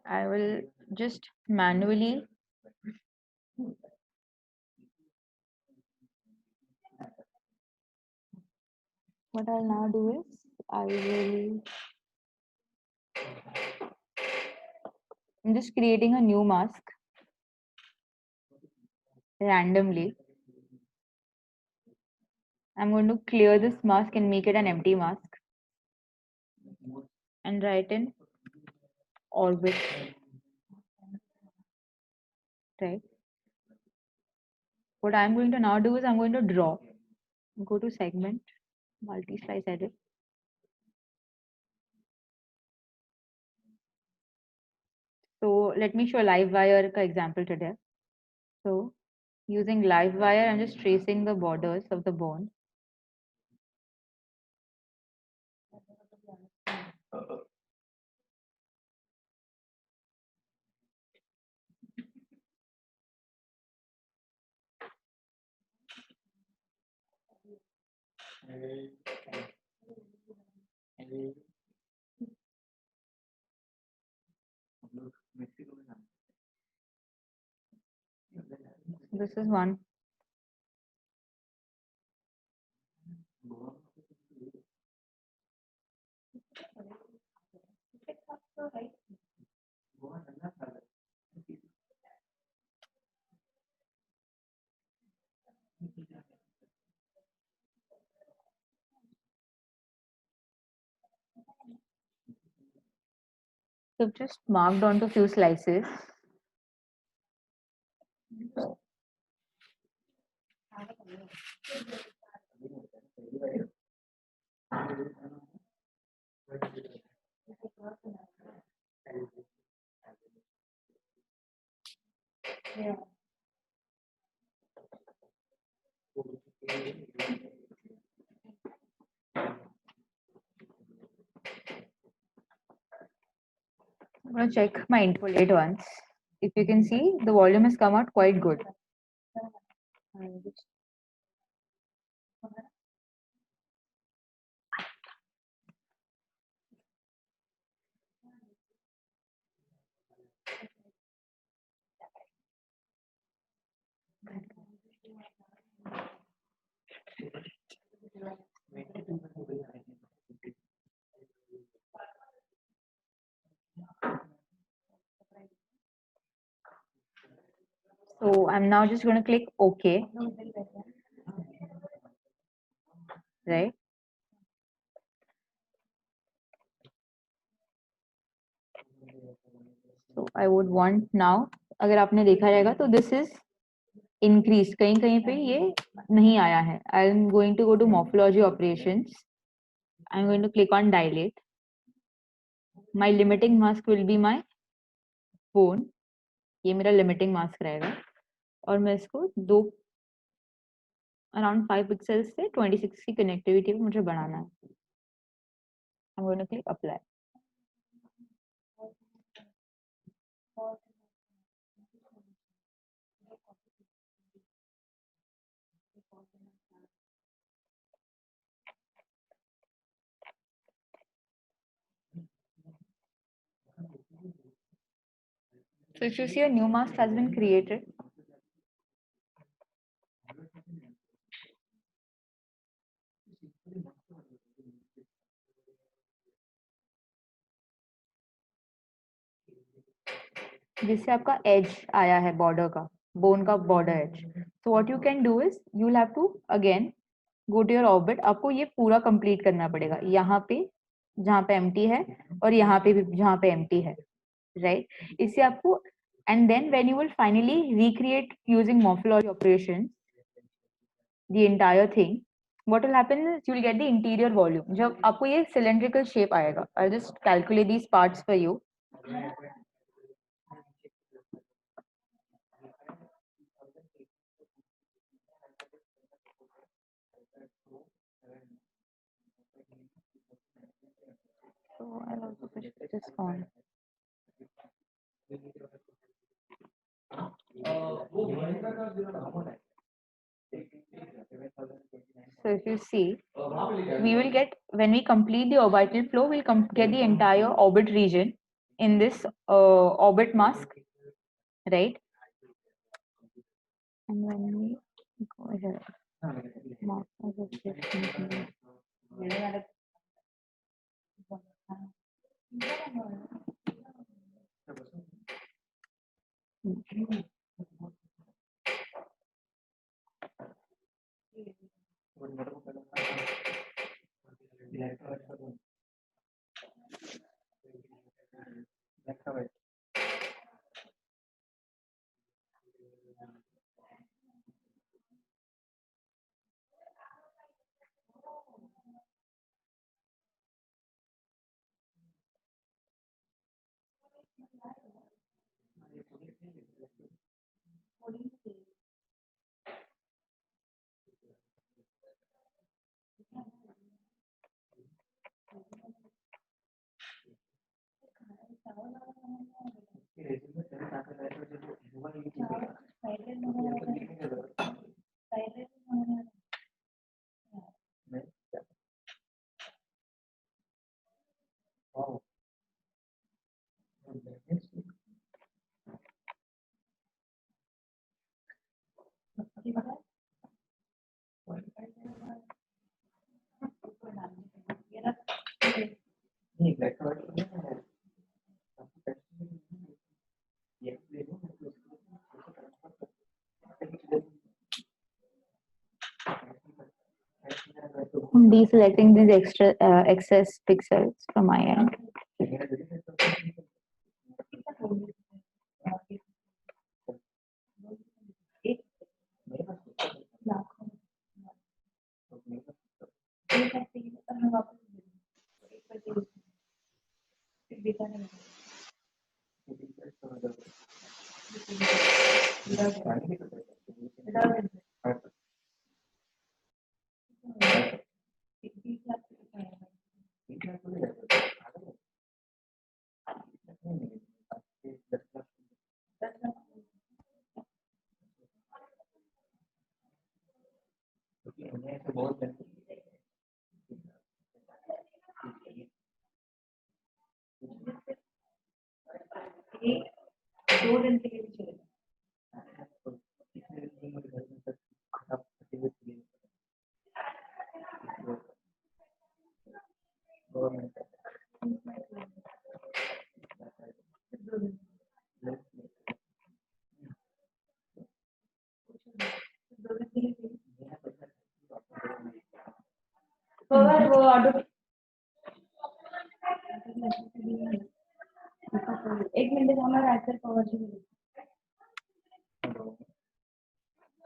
I will just manually what I'll now do is I'm just creating a new mask randomly. I'm going to clear this mask and make it an empty mask and write in orbit, right? What I'm going to now do is I'm going to draw. Go to segment, multi-slice edit. So let me show live wire ka example today. So using live wire, I'm just tracing the borders of the bone. This is one. So I've just marked onto a few slices. I'm going to check my interpolate once. If you can see, the volume has come out quite good. So I'm now just going to click OK, right? So I would want now, अगर आपने देखा रहेगा तो this is increased. कहीं कहीं पे ये नहीं आया है. I'm going to go to morphology operations. I'm going to click on dilate. My limiting mask will be my bone. ये मेरा limiting mask रहेगा और मैं इसको दो around 5 pixels से 26 की connectivity पे मुझे बढ़ाना है. I'm going to click apply. So if you see a new mask has been created. जिससे आपका edge आया है border का, bone का border edge. So what you can do is you will have to again go to your orbit. आपको ये पूरा complete करना पड़ेगा. यहाँ पे जहाँ पे empty है और यहाँ पे भी जहाँ पे empty है, right? इससे आपको and then when you will finally recreate using morphology operations the entire thing, what will happen is you will get the interior volume. जब आपको ये cylindrical shape आएगा, I'll just calculate these parts for you. So I'll also push this on. So if you see, we will get, when we complete the orbital flow, we'll get the entire orbit region in this orbit mask, right? And when we go ahead, mark as a shift. I'm deselecting these excess pixels from my end.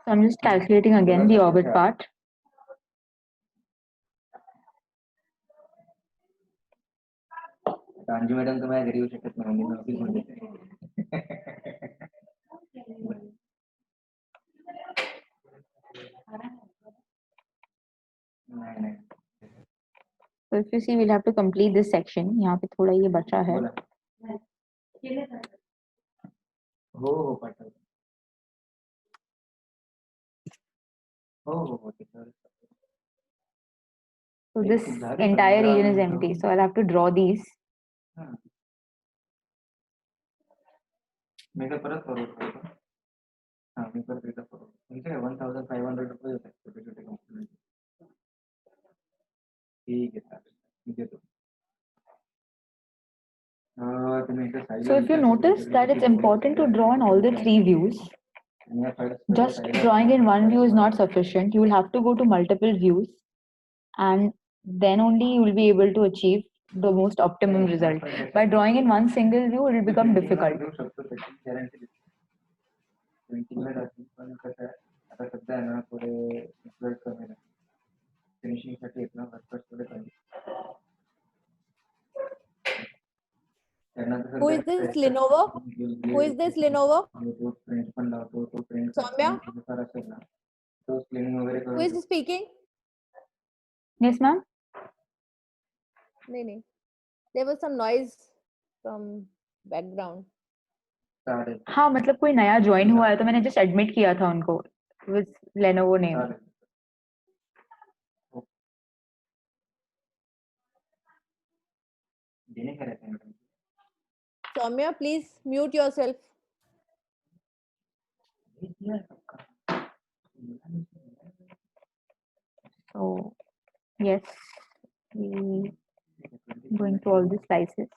So I'm just calculating again the orbit part. Anju madam तो मैं घरी येऊ शकत नाही मी office मध्ये नाही नाही So if you see, we'll have to complete this section. यहाँ पे थोड़ा ये बचा है. हो हो पाठव हो ठीक आहे. So this entire region is empty. So I'll have to draw these. मी का परत फॉरवर्ड करतो. हां मी परत एकदा फॉरवर्ड. तुमचे 1500 रुपये होतात छोटे छोटे कंपोनेंट. ठीक आहे चालेल मी देतो. So if you notice that it's important to draw in all the three views, just drawing in one view is not sufficient. You will have to go to multiple views, and then only you will be able to achieve the most optimum result. By drawing in one single view, it will become difficult. आता सध्या आहे ना थोडे result कमी आहे. Finishing साठी ना workers थोडे कमी. Who is this Lenovo? Who is this Lenovo? तो प्रिंट पण लावतो तो प्रिंट Soumya? असेल ना तो क्लिनिंग वगैरे Who is speaking? Yes, ma'am. No. There was some noise from background. साढ़े हाँ मतलब कोई नया ज्वाइन हुआ है तो मैंने जस्ट एडमिट किया था उनको विद लेनोवो नेम. साढ़े देने का रहता है Soumya, please mute yourself. So yes, we going through all the slices.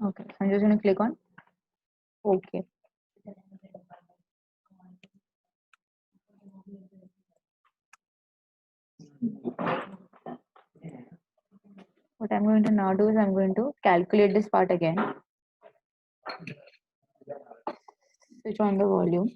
Okay, so I'm just going to click on OK. What I'm going to now do is I'm going to calculate this part again. Switch on the volume.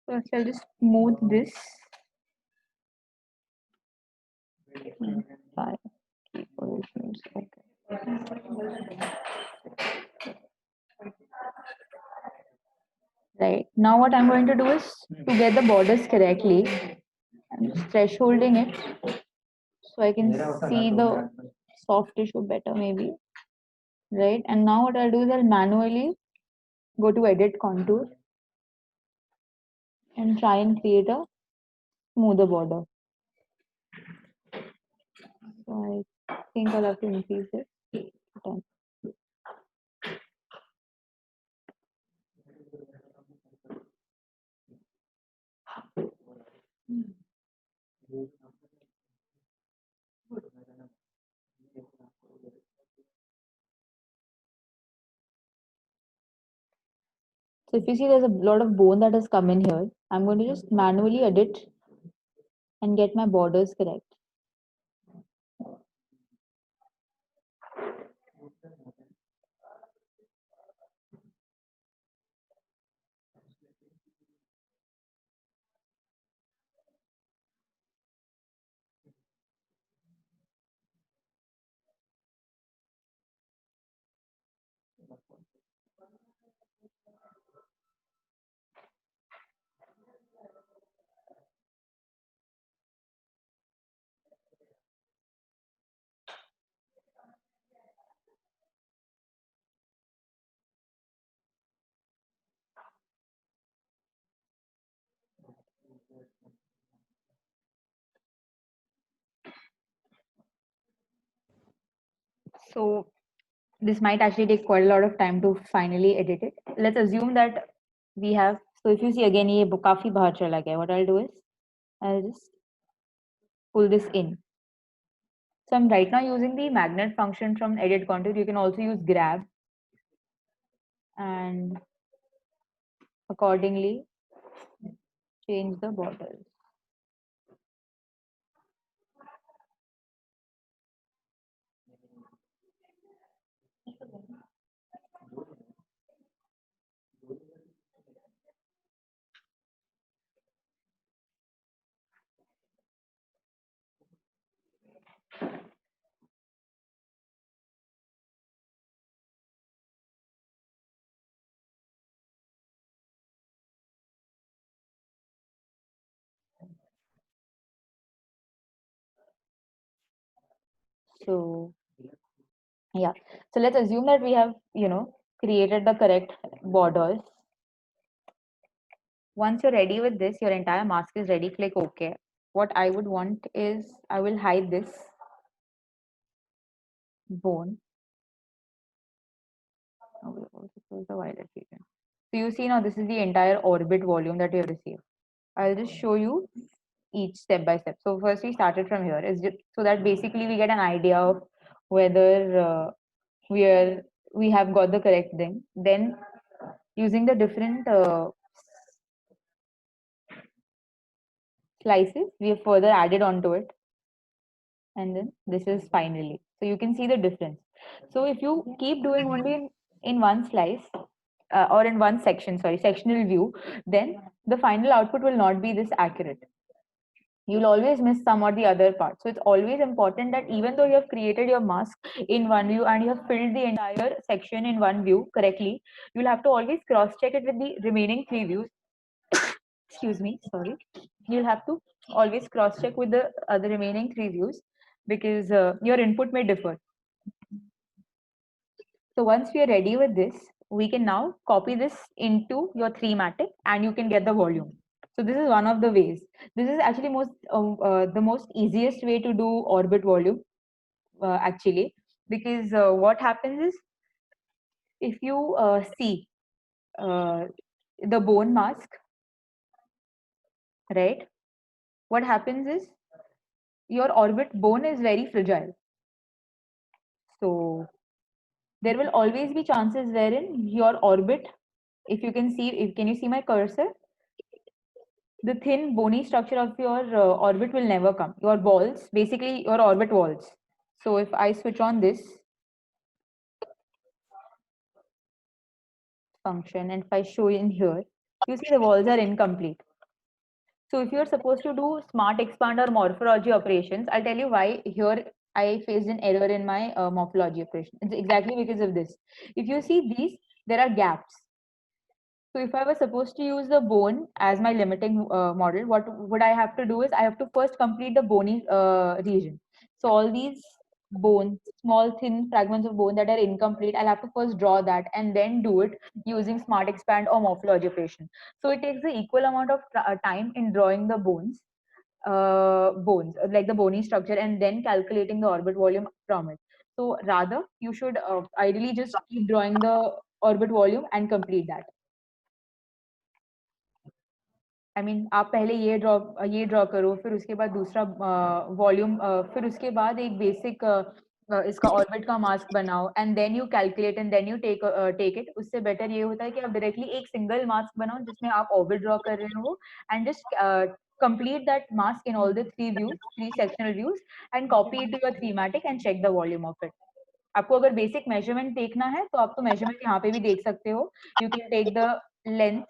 First, I'll just smooth this. 5, 3, 4, okay. Right. Now what I'm going to do is to get the borders correctly, I'm just thresholding it so I can see the soft tissue better maybe. Right. And now what I'll do is I'll manually go to edit contour and try and create a smoother border. So I think I'll have to increase it to 10. So if you see there's a lot of bone that has come in here, I'm going to just manually edit and get my borders correct. So this might actually take quite a lot of time to finally edit it. Let's assume that we have, so if you see again, ये काफी बाहर चला गया. What I'll do is I'll just pull this in. So I'm right now using the magnet function from edit contour. You can also use grab and accordingly change the borders. So yeah, so let's assume that we have, created the correct borders. Once you're ready with this, your entire mask is ready, click OK. What I would want is I will hide this bone. I will also close the violet region. So you see now this is the entire orbit volume that we have received. I'll just show you each step by step. So first we started from here, is just so that basically we get an idea of whether we have got the correct thing. Then using the different slices, we have further added onto it. And then this is finally. So you can see the difference. So if you keep doing only in one slice or in one section, sorry, sectional view, then the final output will not be this accurate. You'll always miss some or the other part. So it's always important that even though you have created your mask in one view and you have filled the entire section in one view correctly, you'll have to always cross check it with the remaining 3 views. Excuse me, sorry. You'll have to always cross check with the other remaining 3 views, because your input may differ. So once we are ready with this, we can now copy this into your 3-matic and you can get the volume. So this is one of the ways. This is actually the most easiest way to do orbit volume, actually, because what happens is, if you see the bone mask, right? What happens is, your orbit bone is very fragile. So there will always be chances wherein your orbit, if you can see, can you see my cursor? The thin bony structure of your orbit will never come. Your balls, basically your orbit walls. So if I switch on this function and if I show in here, you see the walls are incomplete. So if you're supposed to do smart expand or morphology operations, I'll tell you why here I faced an error in my morphology operation. It's exactly because of this. If you see these, there are gaps. So if I was supposed to use the bone as my limiting model, what would I have to do is, I have to first complete the bony region. So all these bones, small thin fragments of bone that are incomplete, I'll have to first draw that and then do it using smart expand or morphology operation. So it takes the equal amount of time in drawing the bones, like the bony structure, and then calculating the orbit volume from it. So rather, you should ideally just keep drawing the orbit volume and complete that. I mean आप पहले ये draw करो, फिर उसके बाद दूसरा volume, फिर उसके बाद एक बेसिक इसका ऑर्बिट का मास्क बनाओ, and then you calculate and then you take it. उससे बेटर ये होता है कि आप डायरेक्टली एक सिंगल मास्क बनाओ जिसमें आप ऑर्बिट ड्रॉ कर रहे हो, and just complete that mask in all the 3 sectional views and copy it to your 3-matic and check the volume of it. आपको अगर बेसिक मेजरमेंट देखना है तो आप तो मेजरमेंट यहाँ पे भी देख सकते हो. You can take the length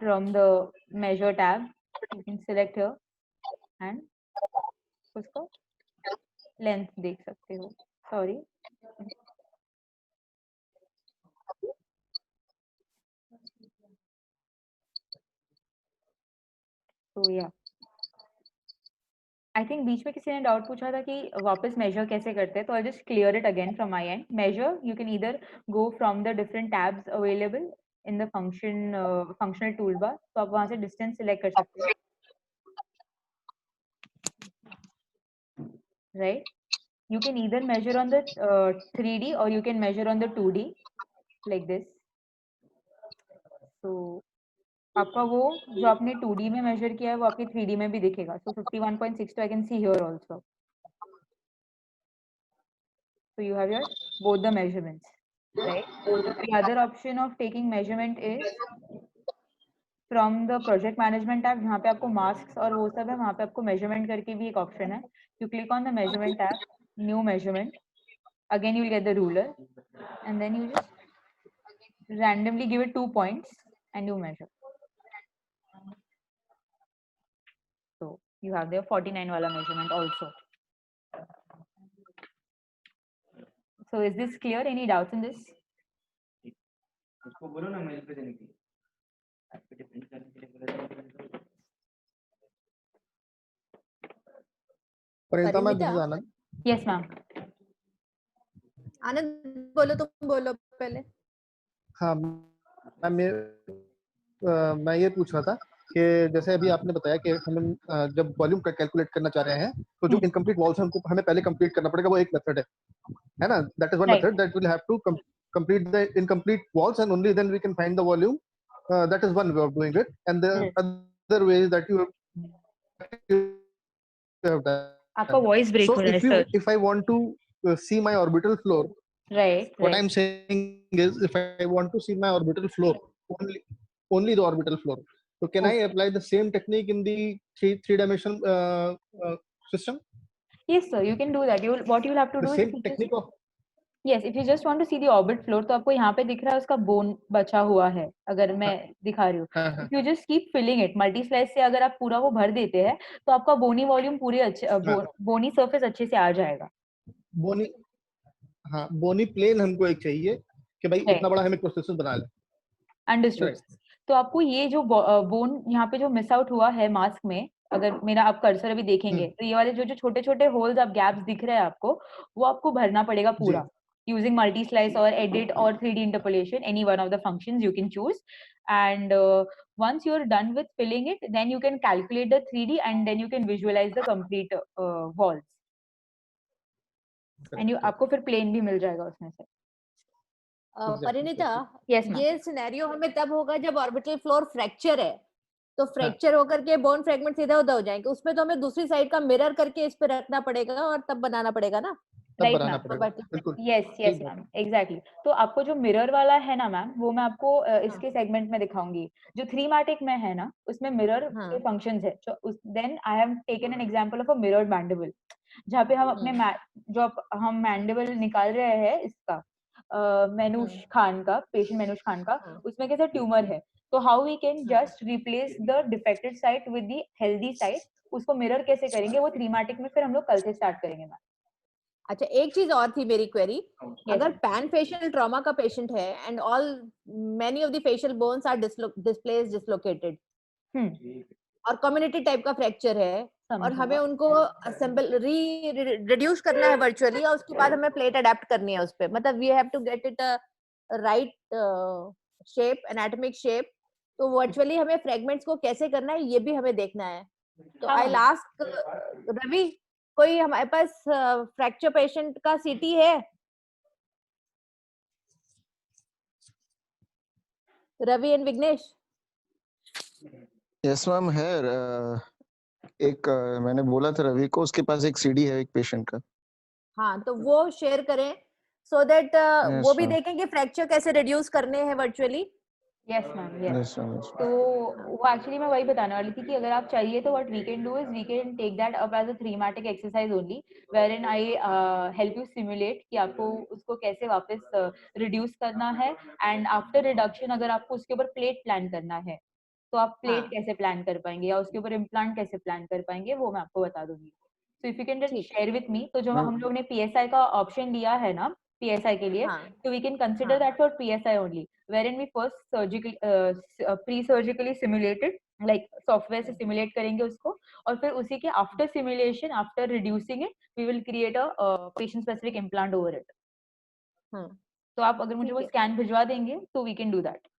from the measure tab. You can select here and उसको length देख सकते हो. Sorry. So yeah. I think बीच में किसी ने डाउट पूछा था कि वापस measure कैसे करते हैं, तो I'll just clear it again from my end. Measure, you can either go from the different tabs available in the functional toolbar. तो आप वहाँ से distance select कर सकते हो. Right? You can either measure on the 3D or you can measure on the 2D like this. So आपका वो जो आपने 2D में मेजर किया है वो आपके 3D में भी दिखेगा. So 51.62 I can see here also. So you have your both the measurements, right? The other option of taking measurement is from the project management tab, जहाँ पे आपको masks और वो सब है, वहाँ पे आपको measurement करके भी एक option है. You click on the measurement tab, new measurement. Again you will get the ruler, and then you just randomly give it 2 points and you measure. So you have the 49 wala measurement also. So is this clear? Any doubts in this? उसको बोलो ना mail पे देने के लिए. आपको difference करने के लिए बोला. Parinita ma'am, Parinita? this is Anand. Yes, ma'am. आनंद बोलो, तुम बोलो पहले. हाँ मैम, मैं ये पूछ रहा था कि जैसे अभी आपने बताया कि हम जब वॉल्यूम का कैलकुलेट करना चाह रहे हैं तो जो इनकम्प्लीट वॉल्स हैं उनको हमें पहले कंप्लीट करना पड़ेगा. वो एक मेथड है ना? That is one Right. Method that will have to complete the incomplete walls and only then we can find the volume. That is one way of doing it, and the Yes. other way is that you have done. आपका voice break So हो रहा है, sir. if I want to see my orbital floor, Right. what Right. I'm saying is if I want to see my orbital floor, only the orbital floor, so can I apply the same technique in the three-dimensional system? Yes, sir. You can do that. What you'll have to The do is same technique of Yes, if you just want to see the orbit floor, तो आपको यहाँ पे दिख रहा है उसका bone बचा हुआ है, अगर मैं दिखा रही हूँ. हाँ हाँ If you just keep filling it, multi slice से अगर आप पूरा वो भर देते हैं, तो आपका बोनी वॉल्यूम पूरे अच्छे बोनी सरफेस अच्छे से आ जाएगा. बोनी, हाँ बोनी प्लेन हमको एक चाहिए कि भाई है. इतना बड़ा हमें प्रोसेसर बना ले. अंडरस्टूड. तो आपको ये जो बोन यहाँ पे जो मिस आउट हुआ है मास्क में, अगर मेरा आप कर्सर अभी देखेंगे तो ये वाले जो छोटे छोटे होल्स आप गैप्स दिख रहे हैं आपको, वो आपको भरना पड़ेगा पूरा using multi slice or edit or 3D interpolation, any one of the functions you can choose. And once you're done with filling it, then you can calculate the 3D and then you can visualize the complete walls. And you आपको फिर plane भी मिल जाएगा उसमें से. Parineeta, Yes, ma'am. ये scenario हमें तब होगा जब ऑर्बिटल फ्लोर फ्रैक्चर है, तो फ्रैक्चर होकर के बोन फ्रैगमेंट्स इधर उधर हो जाएंगे, उसमें तो हमें दूसरी साइड का मिरर करके इस पे रखना पड़ेगा और तब बनाना पड़ेगा ना. Right, ma'am. Yes, ma'am. Exactly. तो आपको जो मिरर वाला है ना मैम, वो मैं आपको इसके सेगमेंट में दिखाऊंगी. जो थ्रीमैटिक में है ना, उसमें मिरर के फंक्शंस है. Then I have taken an example of a mirrored mandible, जहाँ पे हम अपने जो हम मैंडिबल निकाल रहे हैं इसका मेनूश खान का, पेशेंट मेनूश खान का, उसमें कैसे ट्यूमर है. तो how we can just replace the defected site with the healthy site, उसको मिरर कैसे करेंगे, वो थ्रीमैटिक में फिर हम लोग कल से स्टार्ट करेंगे मैम. अच्छा, एक चीज और थी मेरी क्वेरी. अगर पैन फेशियल ट्रॉमा का पेशेंट है and all many of the facial bones are displaced, dislocated, और कम्युनिटी टाइप का फ्रैक्चर है, और हमें उनको असेंबल रिड्यूस करना है वर्चुअली, और उसके बाद हमें प्लेट अडेप्ट करनी है उस पे, मतलब we have to get it right shape, anatomic shape. तो वर्चुअली हमें फ्रैगमेंट्स को कैसे करना है ये भी हमें देखना है. तो आई आस्क रवि, कोई हमारे पास फ्रैक्चर पेशेंट का सीटी है? Ravi and Vighnesh. Yes ma'am है. एक मैंने बोला था रवि को, उसके पास एक सीडी है एक पेशेंट का. हाँ, तो वो शेयर करें सो दैट वो भी देखें कि फ्रैक्चर कैसे रिड्यूस करने हैं वर्चुअली. Yes ma'am. यस. तो वो एक्चुअली मैं वही बताने वाली थी कि अगर आप चाहिए तो what we can do is we can take that up as a thematic exercise only, where in I help you simulate कि आपको उसको कैसे वापस रिड्यूस करना है, एंड आफ्टर रिडक्शन अगर आपको उसके ऊपर प्लेट प्लान करना है तो आप प्लेट कैसे प्लान कर पाएंगे या उसके ऊपर इम्प्लांट कैसे प्लान कर पाएंगे, वो मैं आपको बता दूंगी. So if you can just share with me. तो जो हम लोग ने पीएसआई का ऑप्शन दिया है ना PSI के लिए, so we can consider that for PSI only, wherein we first pre-surgically simulated, like software से simulate करेंगे उसको, और फिर उसी के after simulation, after reducing it, we will create a patient specific implant over it. तो आप अगर मुझे वो स्कैन भिजवा देंगे तो we can do that.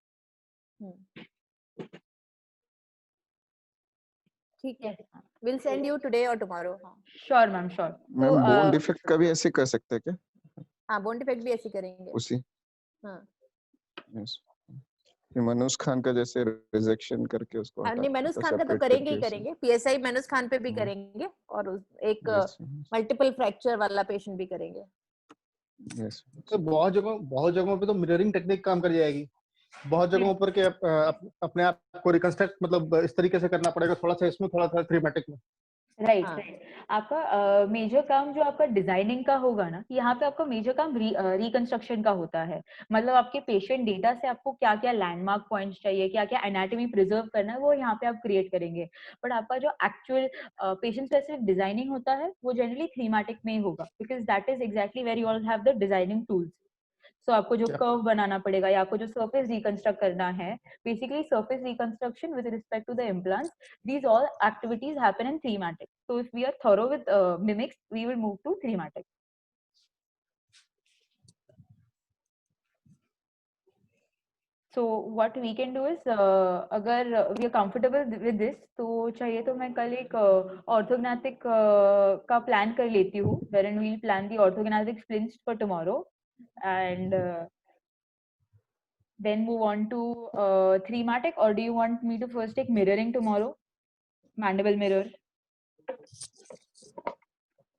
ठीक है, we'll send you today or tomorrow. Sure ma'am, sure. Ma'am bone defect का भी ऐसे कर सकते हैं क्या? हाँ, बोन डिफेक्ट भी ऐसे करेंगे उसी. हाँ. यस. मनोज खान का जैसे रिजेक्शन करके उसको हटा, नहीं, मनोज खान का तो करेंगे ही करेंगे. पीएसआई मनोज खान पे भी करेंगे, और एक मल्टीपल फ्रैक्चर वाला पेशेंट भी करेंगे. यस. तो बहुत जगहों पे तो मिररिंग टेक्निक काम कर जाएगी. बहुत जगहों पर के अपने आप को रिकंस्ट्रक्ट मतलब इस तरीके से करना पड़ेगा, थोड़ा सा इसमें थोड़ा सा थ्रीमैटिक में. राइट. आपका मेजर काम जो आपका डिजाइनिंग का होगा ना, यहाँ पे आपका मेजर काम रिकंस्ट्रक्शन का होता है. मतलब आपके पेशेंट डेटा से आपको क्या क्या लैंडमार्क पॉइंट्स चाहिए, क्या क्या एनाटॉमी प्रिजर्व करना है, वो यहाँ पे आप क्रिएट करेंगे. बट आपका जो एक्चुअल पेशेंट स्पेसिफिक डिजाइनिंग होता है वो जनरली थीमेटिक में ही होगा, because that is exactly where you all have the designing tools. So आपको जो कर्व बनाना पड़ेगा या आपको जो सरफेस रिकंस्ट्रक्ट करना है, basically surface reconstruction with respect to the implants, these all activities happen in thematic. So if we are thorough with mimics, we will move to thematic. So what we can do is, अगर we are comfortable with this, तो चाहिए तो मैं कल एक orthognathic का plan कर लेती हूँ, wherein we'll plan the orthognathic splints for tomorrow, and then move on to thematic. Or do you want me to first take mirroring tomorrow, mandible mirror?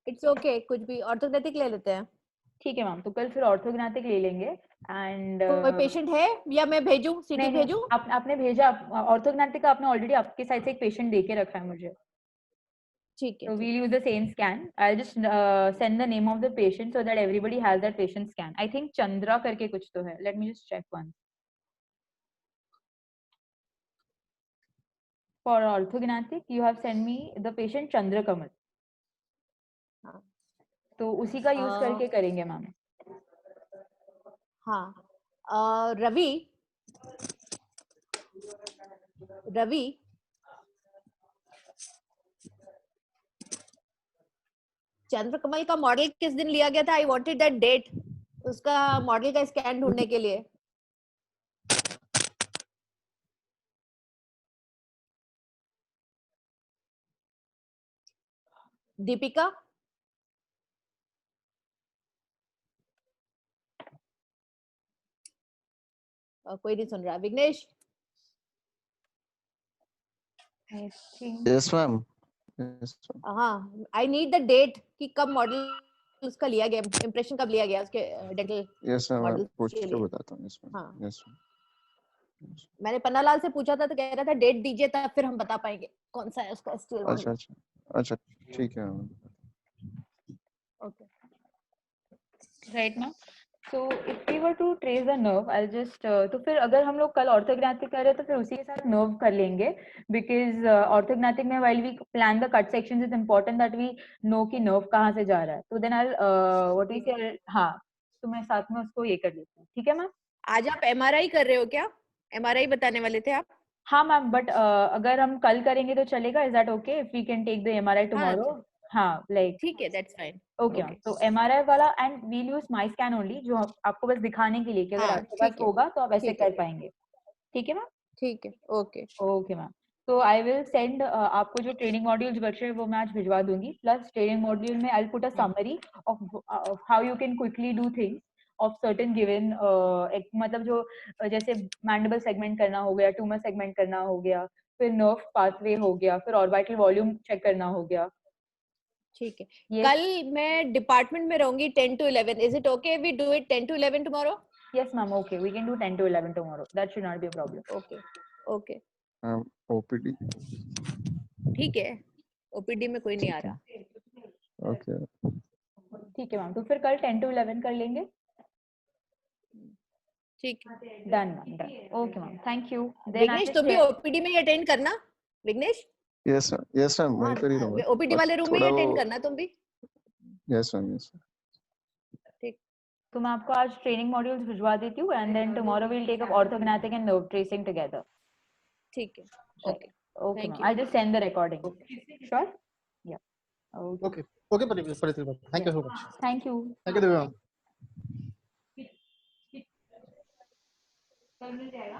It's okay, कुछ भी. ऑर्थोग्नाथिक ले लेते हैं. ठीक है मैम, तो कल फिर ऑर्थोग्नाथिक ले लेंगे. एंड कोई पेशेंट है या मैं भेजूं, सीटी भेजूं? आपने भेजा ऑर्थोग्नाथिक का, आपने ऑलरेडी आपके साइड से एक पेशेंट देके रखा है मुझे. ठीक है, So we'll use the same scan. I'll just send the name of the patient so that everybody has that patient scan. I think Chandra करके कुछ तो है. Let me just check once. For orthognathic, you have sent me the patient Chandra Kamal. हाँ. तो उसी का use करके करेंगे मैम. हाँ. रवि चंद्रकमल का मॉडल किस दिन लिया गया था? आई वांटेड दैट डेट, उसका मॉडल का स्कैन ढूंढने के लिए. दीपिका, कोई नहीं सुन रहा. Vighnesh, I think. Yes, ma'am. Yes, ma'am. हाँ, आई नीड द डेट कि कब मॉडल उसका लिया गया, इंप्रेशन कब लिया गया उसके डेंटल Yes, ma'am. मैं मॉडल पूछ के के लिए. बताता हूँ. Yes, ma'am. हाँ. Yes, ma'am. मैंने पन्नालाल से पूछा था तो कह रहा था डेट दीजिए तब फिर हम बता पाएंगे कौन सा है उसका स्टील मॉडल. अच्छा अच्छा अच्छा ठीक है ma'am. Okay. Right now. So if we were to trace the nerve, I'll just तो फिर अगर हम लोग कल ऑर्थोग्नाथिक कर रहे हैं तो फिर उसी के साथ नर्व कर लेंगे, because ऑर्थोग्नाथिक में while we plan the cut sections it's important that we know कि नर्व कहाँ से जा रहा है. तो then I'll what we say, हाँ, तो मैं साथ में उसको ये कर लेती हूँ. ठीक है मैम? आज आप एमआरआई कर रहे हो क्या? एमआरआई बताने वाले थे आप? हाँ मैम, बट अगर हम कल करेंगे तो चलेगा? Is that okay if we can take the MRI tomorrow? हाँ, लाइक ठीक है, दैट्स फाइन. Okay ma'am. तो एमआरआई वाला and we'll use my scan only, जो आपको बस दिखाने के लिए कि अगर हाँ, आपके पास ठीक है. होगा तो आप ऐसे ठीक है. कर पाएंगे. ठीक है मैम? ठीक है. ओके. Okay ma'am. तो आई विल सेंड आपको जो ट्रेनिंग मॉड्यूल्स बचे हैं वो मैं आज भिजवा दूंगी. प्लस ट्रेनिंग मॉड्यूल में I put a summary of how you can quickly do things of certain given, मतलब जो जैसे मैंडिबल सेगमेंट करना हो गया, ट्यूमर सेगमेंट करना हो गया, फिर नर्व पाथवे हो गया, फिर ऑर्बिटल वॉल्यूम चेक करना हो गया. ठीक है. Yes. कल मैं डिपार्टमेंट में रहूंगी 10 to 11. Is it okay we do it 10 to 11 tomorrow? Yes ma'am, okay, we can do 10 to 11 tomorrow. That should not be a problem. Okay. Okay. OPD. ठीक है. ओपीडी में कोई नहीं आ रहा. Okay. ठीक है मैम, तो फिर कल 10 to 11 कर लेंगे. ठीक है. Done ma'am, done. Okay ma'am, thank you. Vignesh, तुम भी ओपीडी में अटेंड करना. Vighnesh, Yes ma'am. Yes ma'am. वहीं पर ही रहूँगा. ओपीडी वाले रूम में थोड़ा अटेंड वो- करना तुम भी. Yes ma'am. Yes ma'am. तो मैं आपको आज ट्रेनिंग मॉड्यूल्स भिजवा देती हूँ and then tomorrow we will take up orthognathic and nerve tracing together. ठीक है. Okay. Okay Thank ma'am, you. I just send the recording. Sure? Yeah. Okay okay Paridhi ma'am, thank you so much. Thank you. Thank you Divya ma'am. कल मिल जाएगा.